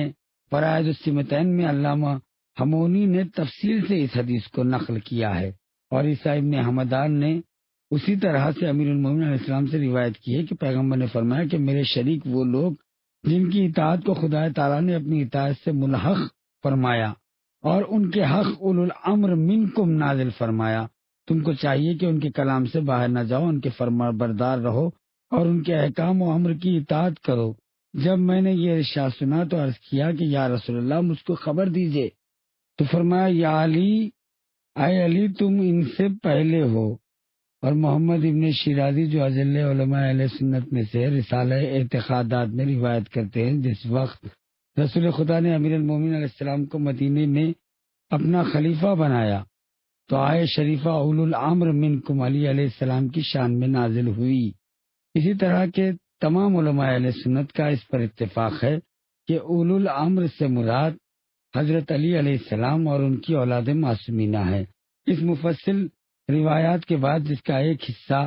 فرائض السمتین میں علامہ ہمونی نے تفصیل سے اس حدیث کو نقل کیا ہے، اور عیسیٰ ابن حمدان نے اسی طرح سے امیر المومنین علیہ السلام سے روایت کی ہے کہ پیغمبر نے فرمایا کہ میرے شریک وہ لوگ جن کی اطاعت کو خدا تعالیٰ نے اپنی اطاعت سے ملحق فرمایا اور ان کے حق اولو الامر منکم نازل فرمایا، تم کو چاہیے کہ ان کے کلام سے باہر نہ جاؤ، ان کے فرما بردار رہو اور ان کے احکام و امر کی اطاعت کرو۔ جب میں نے یہ ارشاد سنا تو عرض کیا کہ یا رسول اللہ مجھ کو خبر دیجئے، تو فرمایا یا علی، اے علی تم ان سے پہلے ہو۔ اور محمد ابن شیرازی جو اجل علماء اہل سنت میں سے رسالہ اعتقادات میں روایت کرتے ہیں، جس وقت رسول خدا نے امیر المومنین علیہ السلام کو مدینے میں اپنا خلیفہ بنایا تو آئے شریفہ اولو الامر منکم علی علیہ السلام کی شان میں نازل ہوئی۔ اسی طرح کے تمام علماء اہل سنت کا اس پر اتفاق ہے کہ اولو الامر سے مراد حضرت علی علیہ السلام اور ان کی اولاد معصومینہ ہے۔ اس مفصل روایات کے بعد جس کا ایک حصہ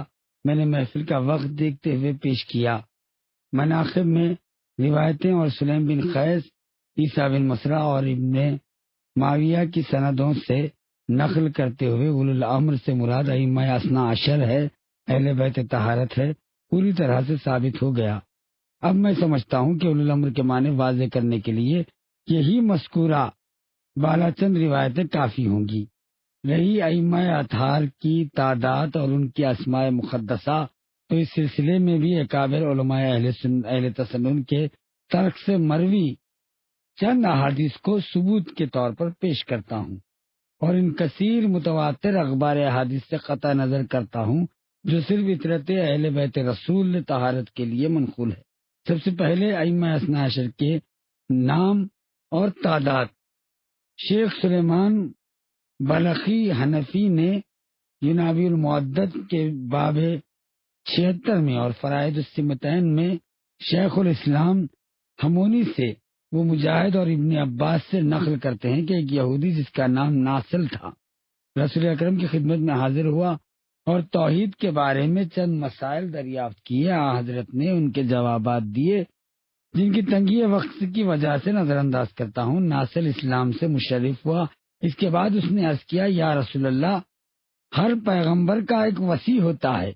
میں نے محفل کا وقت دیکھتے ہوئے پیش کیا، مناقب میں روایتیں اور سلیم بن قیس، عیسیٰ بن مسرہ اور ابن معاویہ کی سندوں سے نقل کرتے ہوئے اولو الامر سے مراد ائمہ اثنا عشر ہے، اہل بیت طہارت ہے، پوری طرح سے ثابت ہو گیا۔ اب میں سمجھتا ہوں کہ اولو الامر کے معنی واضح کرنے کے لیے یہی مذکورہ بالا چند روایتیں کافی ہوں گی۔ رہی ائمہ اطہار کی تعداد اور ان کی اسماء مقدسہ، تو اس سلسلے میں بھی اکابر علماء اہل تسنن کے ترک سے مروی چند احادیث کو ثبوت کے طور پر پیش کرتا ہوں، اور ان کثیر متواتر اخبار احادیث سے قطع نظر کرتا ہوں جو صرف اطرت اہل بیت رسول طہارت کے لیے منقول ہے۔ سب سے پہلے ائمہ اثنا عشر کے نام اور تعداد۔ شیخ سلیمان بلخی حنفی نے ینابی المعدد کے باب 76 میں اور فرائض السمتین میں شیخ الاسلام ہمونی سے وہ مجاہد اور ابن عباس سے نقل کرتے ہیں کہ ایک یہودی جس کا نام ناصل تھا رسول اکرم کی خدمت میں حاضر ہوا اور توحید کے بارے میں چند مسائل دریافت کیے۔ حضرت نے ان کے جوابات دیے جن کی تنگی وقت کی وجہ سے نظر انداز کرتا ہوں۔ ناصل اسلام سے مشرف ہوا۔ اس کے بعد اس نے عرض کیا، یا رسول اللہ، ہر پیغمبر کا ایک وصی ہوتا ہے۔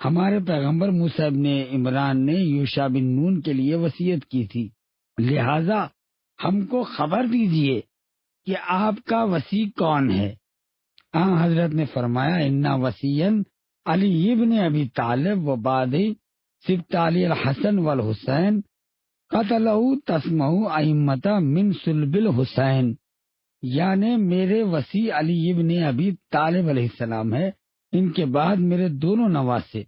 ہمارے پیغمبر موسیٰ ابن عمران نے یوشع بن نون کے لیے وصیت کی تھی، لہذا ہم کو خبر دیجیے کہ آپ کا وصی کون ہے؟ حضرت نے فرمایا، انا وصیًا علی ابن ابی طالب و بعدی سبط علی الحسن والحسین قتلہ تسمہ ائمۃ من صلب الحسین، یعنی میرے وصی علی ابن ابی طالب علیہ السلام ہے، ان کے بعد میرے دونوں نواسے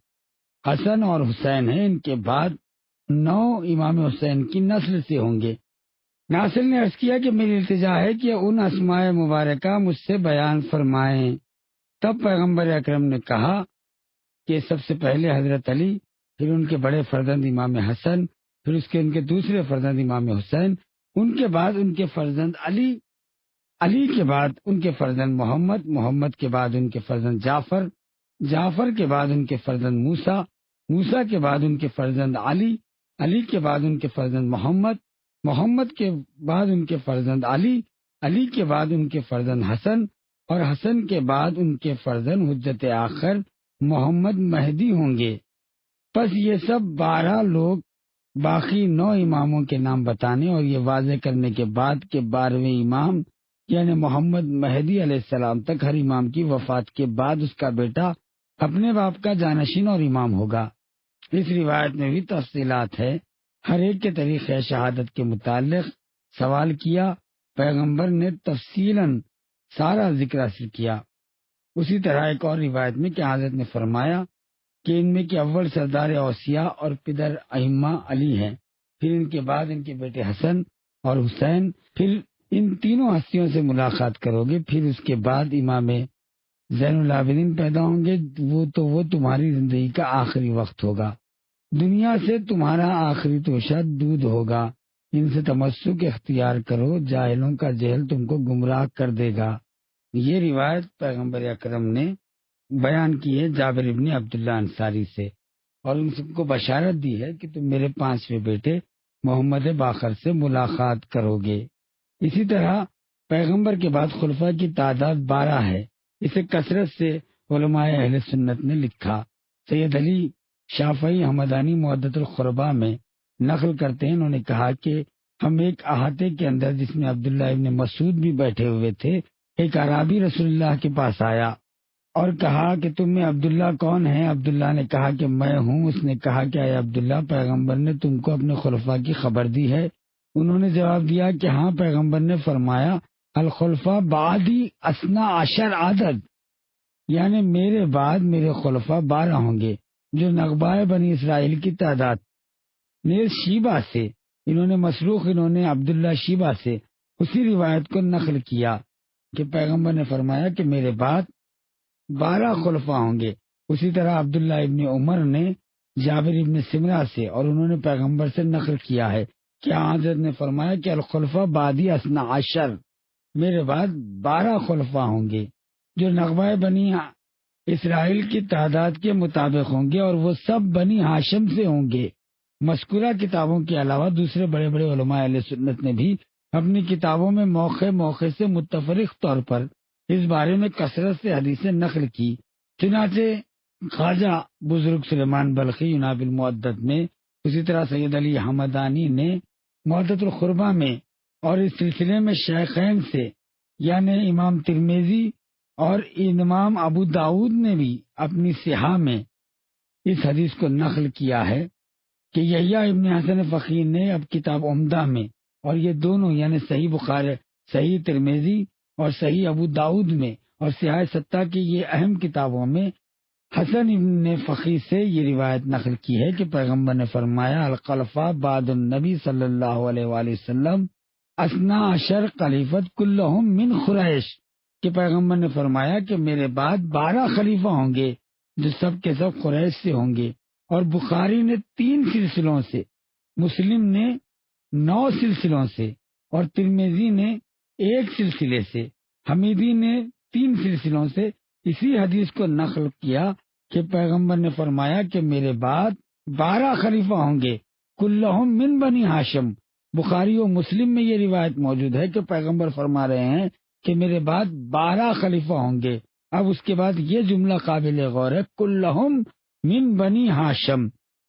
حسن اور حسین ہیں، ان کے بعد 9 امام حسین کی نسل سے ہوں گے۔ ناصر نے عرض کیا کہ میری التجا ہے کہ ان اسماء مبارکہ مجھ سے بیان فرمائیں۔ تب پیغمبر اکرم نے کہا کہ سب سے پہلے حضرت علی، پھر ان کے بڑے فرزند امام حسن، پھر ان کے دوسرے فرزند امام حسین، ان کے بعد ان کے فرزند علی، علی کے بعد ان کے فرزند محمد، محمد کے بعد ان کے فرزند جعفر، جعفر کے بعد ان کے فرزند موسیٰ، موسیٰ کے بعد ان کے فرزند علی، علی کے بعد ان کے فرزند محمد، محمد کے بعد ان کے فرزند علی، علی کے بعد ان کے فرزند حسن، اور حسن کے بعد ان کے فرزند حجت آخر محمد مہدی ہوں گے۔ پس یہ سب 12 لوگ باقی 9 اماموں کے نام بتانے اور یہ واضح کرنے کے بعد کہ 12ویں امام یعنی محمد مہدی علیہ السلام تک ہر امام کی وفات کے بعد اس کا بیٹا اپنے باپ کا جانشین اور امام ہوگا۔ اس روایت میں بھی تفصیلات ہے۔ ہر ایک کے طریقہ شہادت کے متعلق سوال کیا، پیغمبر نے تفصیلاً سارا ذکر حاصل کیا۔ اسی طرح ایک اور روایت میں کہ حضرت نے فرمایا کہ ان میں کے اول سردار اوصیاء اور پدر ائمہ علی ہیں، پھر ان کے بعد ان کے بیٹے حسن اور حسین، پھر ان تینوں ہستیوں سے ملاقات کرو گے، پھر اس کے بعد امام زین العابدین پیدا ہوں گے، وہ تمہاری زندگی کا آخری وقت ہوگا، دنیا سے تمہارا آخری توشہ دودھ ہوگا، ان سے تمسک اختیار کرو، جاہلوں کا جہل تم کو گمراہ کر دے گا۔ یہ روایت پیغمبر اکرم نے بیان کی ہے جابر ابن عبداللہ انصاری سے، اور ان سب کو بشارت دی ہے کہ تم میرے 5ویں بیٹے محمد باقر سے ملاقات کرو گے۔ اسی طرح پیغمبر کے بعد خلفاء کی تعداد 12 ہے۔ اسے کثرت سے علماء اہل سنت نے لکھا۔ سید علی شافعی حمدانی معدت القربہ میں نقل کرتے ہیں، انہوں نے کہا کہ ہم ایک احاطے کے اندر جس میں عبداللہ ابن مسعود بھی بیٹھے ہوئے تھے، ایک اعرابی رسول اللہ کے پاس آیا اور کہا کہ تم میں عبداللہ کون ہے؟ عبداللہ نے کہا کہ میں ہوں۔ اس نے کہا کہ اے عبداللہ، پیغمبر نے تم کو اپنے خلفاء کی خبر دی ہے؟ انہوں نے جواب دیا کہ ہاں، پیغمبر نے فرمایا الخلفاء بعدی اثنا عشر عدد، یعنی میرے بعد میرے خلفاء 12 ہوں گے، جو نغبائے بنی اسرائیل کی تعداد۔ نیز شیبہ سے انہوں نے عبداللہ شیبہ سے اسی روایت کو نقل کیا کہ پیغمبر نے فرمایا کہ میرے بعد 12 خلفاء ہوں گے۔ اسی طرح عبداللہ ابن عمر نے جابر ابن سمرہ سے، اور انہوں نے پیغمبر سے نقل کیا ہے کہ حضرت نے فرمایا کہ الخلفاء بعدی اثنا عشر، میرے بعد 12 خلفاء ہوں گے جو نغبہ بنی اسرائیل کی تعداد کے مطابق ہوں گے، اور وہ سب بنی ہاشم سے ہوں گے۔ مذکورہ کتابوں کے علاوہ دوسرے بڑے بڑے علماء اہل سنت نے بھی اپنی کتابوں میں موقع سے متفرق طور پر اس بارے میں کثرت سے حدیثیں نقل کی۔ چنانچہ خواجہ بزرگ سلیمان بلخی یناب المعدت میں، اسی طرح سید علی حمدانی نے معدت القربہ میں، اور اس سلسلے میں شیخین سے یعنی امام ترمذی اور امام ابو داود نے بھی اپنی صحاح میں اس حدیث کو نقل کیا ہے کہ یحییٰ ابن حسن فقیہ نے اب کتاب عمدہ میں، اور یہ دونوں یعنی صحیح بخاری، صحیح ترمذی اور صحیح ابو داود میں، اور صحاح ستہ کی یہ اہم کتابوں میں حسن ابن فقیہ سے یہ روایت نقل کی ہے کہ پیغمبر نے فرمایا الخلفاء بعد النبی صلی اللہ علیہ وآلہ وسلم اثنا عشر خلیفۃ کلہم من قریش، کہ پیغمبر نے فرمایا کہ میرے بعد 12 خلیفہ ہوں گے جو سب کے سب قریش سے ہوں گے۔ اور بخاری نے 3 سلسلوں سے، مسلم نے 9 سلسلوں سے اور ترمذی نے 1 سلسلے سے، حمیدی نے 3 سلسلوں سے اسی حدیث کو نقل کیا کہ پیغمبر نے فرمایا کہ میرے بعد 12 خلیفہ ہوں گے، کلہم من بنی ہاشم۔ بخاری و مسلم میں یہ روایت موجود ہے کہ پیغمبر فرما رہے ہیں کہ میرے بعد 12 خلیفہ ہوں گے۔ اب اس کے بعد یہ جملہ قابل غور ہے، کلہم من بنی ہاشم،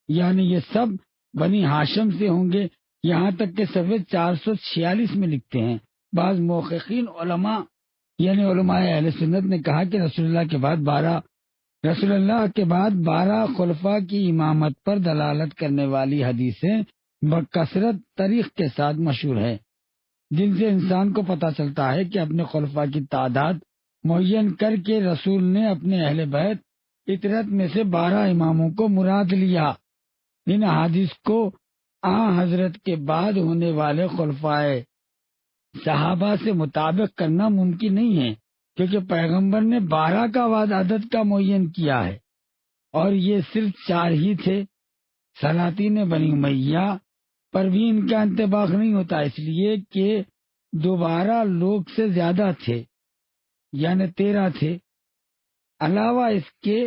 یعنی یہ سب بنی ہاشم سے ہوں گے، یہاں تک کہ صفحے 446 میں لکھتے ہیں۔ بعض محققین علماء یعنی علماء اہل سنت نے کہا کہ رسول اللہ کے بعد 12 خلفاء کی امامت پر دلالت کرنے والی حدیثیں بکثرت طریق کے ساتھ مشہور ہے، جن سے انسان کو پتہ چلتا ہے کہ اپنے خلفاء کی تعداد معین کر کے رسول نے اپنے اہل بیت اطرت میں سے 12 اماموں کو مراد لیا۔ ان حدیث کو حضرت کے بعد ہونے والے خلفاء صحابہ سے مطابق کرنا ممکن نہیں ہے، کیونکہ پیغمبر نے 12 کا بعد عدد کا معین کیا ہے اور یہ صرف 4 ہی تھے۔ سلاطین بنی امیہ پر بھی ان کا انطباق نہیں ہوتا، اس لیے کہ دوبارہ لوگ سے زیادہ تھے، یعنی 13 تھے۔ علاوہ اس کے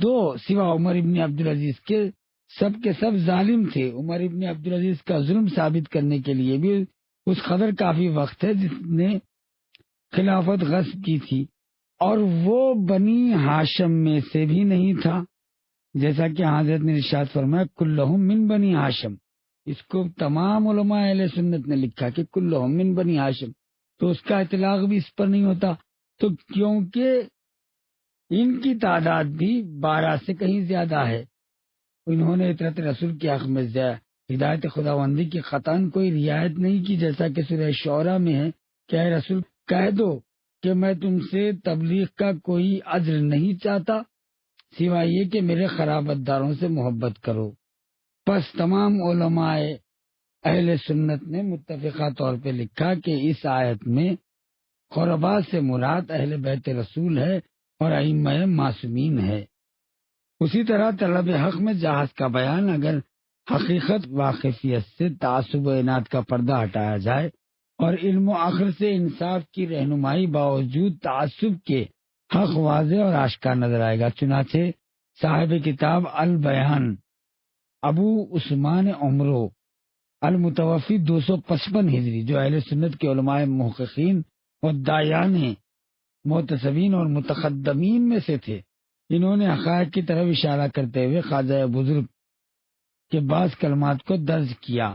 2 سوا عمر ابن عبدالعزیز کے سب ظالم تھے۔ عمر ابن عبدالعزیز کا ظلم ثابت کرنے کے لیے بھی اس قدر کافی وقت ہے جس نے خلافت غصب کی تھی، اور وہ بنی ہاشم میں سے بھی نہیں تھا، جیسا کہ حضرت نے ارشاد فرمایا کلہم من بنی ہاشم۔ اس کو تمام علماء اہل سنت نے لکھا کہ کلہم من بنی ہاشم، تو اس کا اطلاق بھی اس پر نہیں ہوتا، تو کیونکہ ان کی تعداد بھی 12 سے کہیں زیادہ ہے۔ انہوں نے اطرت رسول کے حق میں ہدایت خداوندی کی قطعاً کوئی رعایت نہیں کی، جیسا کہ سورہ شعراء میں ہے کہ اے رسول کہہ دو کہ میں تم سے تبلیغ کا کوئی اجر نہیں چاہتا سوائے یہ کہ میرے خرابت داروں سے محبت کرو۔ پس تمام علماء اہل سنت نے متفقہ طور پہ لکھا کہ اس آیت میں قربا سے مراد اہل بیت رسول ہے اور ائمہ معصومین ہے۔ اسی طرح طلب حق میں جہاز کا بیان، اگر حقیقت واقفیت سے تعصب و عناد کا پردہ ہٹایا جائے اور علم و عقل سے انصاف کی رہنمائی باوجود تعصب کے حق واضح اور آشکار نظر آئے گا۔ چنانچہ صاحب کتاب البیان ابو عثمان عمرو المتوفی 255 ہجری، جو اہل سنت کے علماء محققین اور دایان معتصبین اور متقدمین میں سے تھے، انہوں نے حقائق کی طرف اشارہ کرتے ہوئے خواجہ بزرگ کے بعض کلمات کو درج کیا۔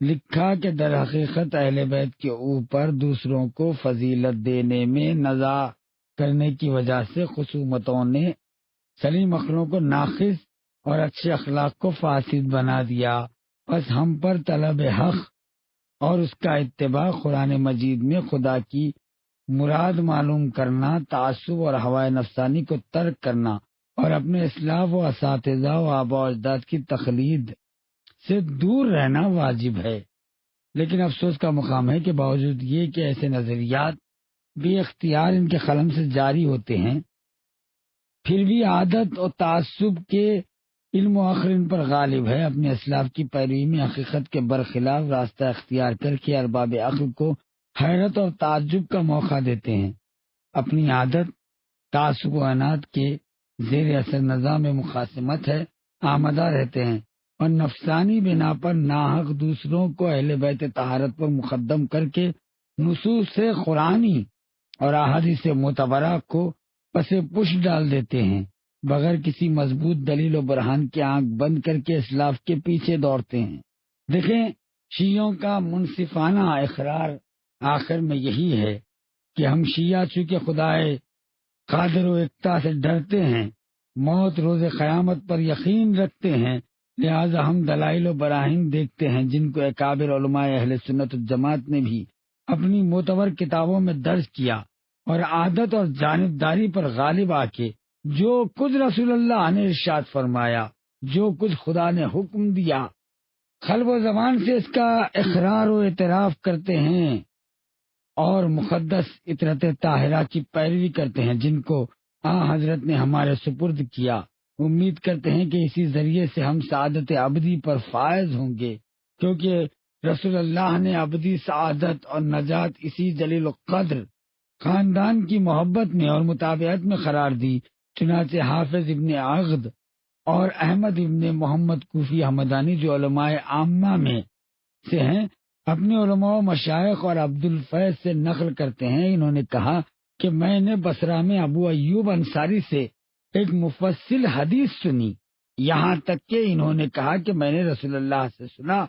لکھا کہ در حقیقت اہل بیت کے اوپر دوسروں کو فضیلت دینے میں نزا کرنے کی وجہ سے خصومتوں نے سلیم عقلوں کو ناقص اور اچھے اخلاق کو فاسد بنا دیا۔ پس ہم پر طلب حق اور اس کا اتباع، قرآن مجید میں خدا کی مراد معلوم کرنا، تعصب اور ہوائے نفسانی کو ترک کرنا اور اپنے اسلاف و اساتذہ و آباء و اجداد کی تقلید سے دور رہنا واجب ہے۔ لیکن افسوس کا مقام ہے کہ باوجود یہ کہ ایسے نظریات بھی اختیار ان کے قلم سے جاری ہوتے ہیں، پھر بھی عادت اور تعصب کے علم و عقل ان پر غالب ہے۔ اپنے اسلاف کی پیروی میں حقیقت کے برخلاف راستہ اختیار کر کے ارباب عقل کو حیرت اور تعجب کا موقع دیتے ہیں، اپنی عادت تعصب و عناد کے زیر اثر نظام مقاسمت ہے آمدہ رہتے ہیں اور نفسانی بنا پر ناحق دوسروں کو اہل بیت طہارت پر مقدم کر کے نصوص قرآنی اور احادیث معتبرہ کو پس پش ڈال دیتے ہیں، بغیر کسی مضبوط دلیل و برہان کی آنکھ بند کر کے اسلاف کے پیچھے دوڑتے ہیں۔ دیکھیں، شیعوں کا منصفانہ اقرار آخر میں یہی ہے کہ ہم شیعہ چونکہ خدائے قادر و یکتا سے ڈرتے ہیں، موت روز قیامت پر یقین رکھتے ہیں، لہذا ہم دلائل و براہین دیکھتے ہیں جن کو اکابر علماء اہل سنت الجماعت نے بھی اپنی معتبر کتابوں میں درج کیا، اور عادت اور جانبداری پر غالب آ کے جو کچھ رسول اللہ نے ارشاد فرمایا، جو کچھ خدا نے حکم دیا، قلب و زبان سے اس کا اقرار و اعتراف کرتے ہیں اور مقدس اطرت طاہرہ کی پیروی کرتے ہیں جن کو حضرت نے ہمارے سپرد کیا۔ امید کرتے ہیں کہ اسی ذریعے سے ہم سعادت ابدی پر فائز ہوں گے۔ کیونکہ رسول اللہ نے ابدی سعادت اور نجات اسی جلیل القدر خاندان کی محبت میں اور متابعت میں قرار دی۔ چنانچہ حافظ ابن عقد اور احمد ابن محمد کوفی حمدانی جو علماء عامہ میں سے ہیں، اپنے علماء و مشائخ اور عبد الفیض سے نقل کرتے ہیں، انہوں نے کہا کہ میں نے بصرہ میں ابو ایوب انصاری سے ایک مفصل حدیث سنی، یہاں تک کہ انہوں نے کہا کہ میں نے رسول اللہ سے سنا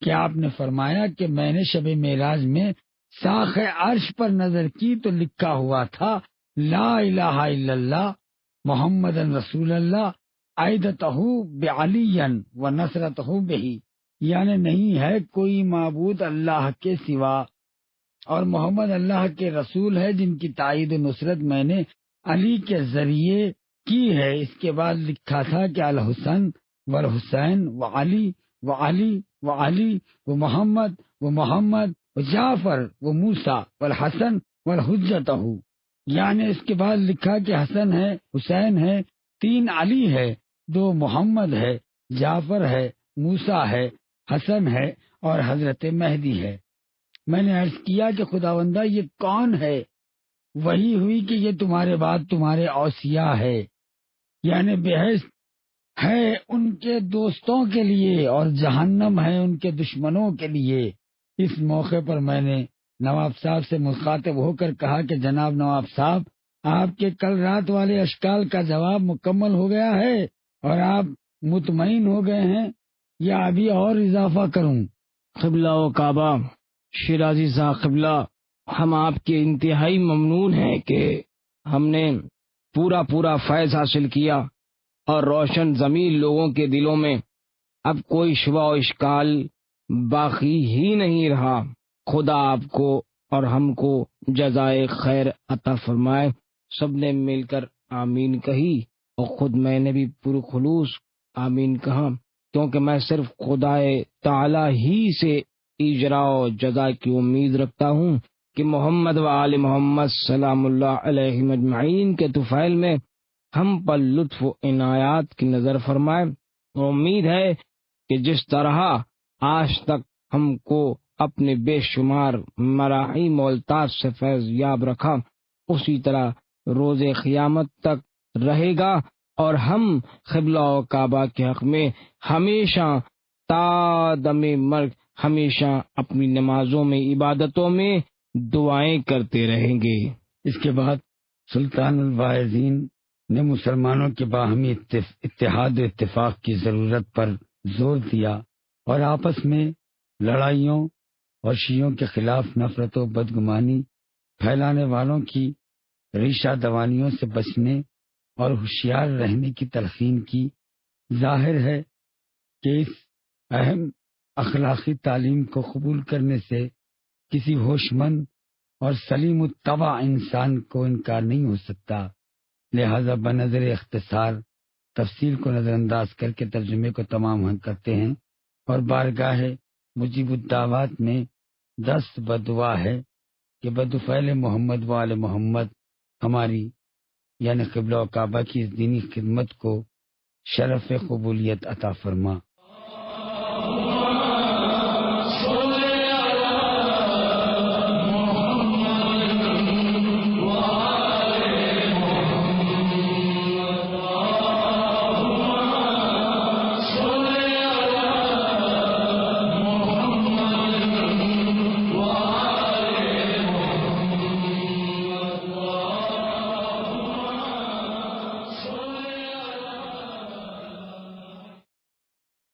کہ آپ نے فرمایا کہ میں نے شب معراج میں ساخ عرش پر نظر کی تو لکھا ہوا تھا لا الہ الا اللہ محمد رسول اللہ عیدتہ بعلی و نصرتہ بہی، یعنی نہیں ہے کوئی معبود اللہ کے سوا اور محمد اللہ کے رسول ہے جن کی تائید و نصرت میں نے علی کے ذریعے کی ہے۔ اس کے بعد لکھا تھا کہ الحسن والحسین وعلی وعلی وعلی و محمد و جعفر و موسیٰ والحسن والحجتہ، یعنی اس کے بعد لکھا کہ حسن ہے، حسین ہے، 3 علی ہے، 2 محمد ہے، جعفر ہے، موسیٰ ہے، حسن ہے اور حضرت مہدی ہے۔ میں نے عرض کیا کہ خداوندہ یہ کون ہے؟ وہی ہوئی کہ یہ تمہارے بعد تمہارے اوصیاء ہے، یعنی بہشت ہے ان کے دوستوں کے لیے اور جہنم ہے ان کے دشمنوں کے لیے۔ اس موقع پر میں نے نواب صاحب سے مخاطب ہو کر کہا کہ جناب نواب صاحب، آپ کے کل رات والے اشکال کا جواب مکمل ہو گیا ہے اور آپ مطمئن ہو گئے ہیں یا ابھی اور اضافہ کروں؟ قبلہ و کعبہ، شیرازی صاحب قبلہ، ہم آپ کے انتہائی ممنون ہیں کہ ہم نے پورا فیض حاصل کیا اور روشن ضمیر لوگوں کے دلوں میں اب کوئی شبہ و اشکال باقی ہی نہیں رہا۔ خدا آپ کو اور ہم کو جزائے خیر عطا فرمائے۔ سب نے مل کر آمین کہی اور خود میں نے بھی پورے خلوص آمین کہا، کیونکہ میں صرف خدا تعالی ہی سے اجرا و جزا کی امید رکھتا ہوں کہ محمد و آل محمد سلام اللہ علیہ مجمعین کے طفیل میں ہم پر لطف و عنایات کی نظر فرمائے۔ امید ہے کہ جس طرح آج تک ہم کو اپنے بے شمار مراحیم و الطاف سے فیض یاب رکھا، اسی طرح روز قیامت تک رہے گا اور ہم قبلہ و کعبہ کے حق میں ہمیشہ تا دم مرگ ہمیشہ اپنی نمازوں میں عبادتوں میں دعائیں کرتے رہیں گے۔ اس کے بعد سلطان الواعظین نے مسلمانوں کے باہمی اتحاد و اتفاق کی ضرورت پر زور دیا اور آپس میں لڑائیوں اور شیعوں کے خلاف نفرت و بدگمانی پھیلانے والوں کی ریشہ دوانیوں سے بچنے اور ہوشیار رہنے کی تلقین کی۔ ظاہر ہے کہ اس اہم اخلاقی تعلیم کو قبول کرنے سے کسی ہوش مند اور سلیم الطبع انسان کو انکار نہیں ہو سکتا، لہذا بنظر اختصار تفصیل کو نظر انداز کر کے ترجمے کو تمام کرتے ہیں اور بارگاہ مجیب الدعوات میں دست بدعا ہے کہ بدفعل محمد و آل محمد ہماری یعنی قبلہ و کعبہ کی اس دینی خدمت کو شرف قبولیت عطا فرما۔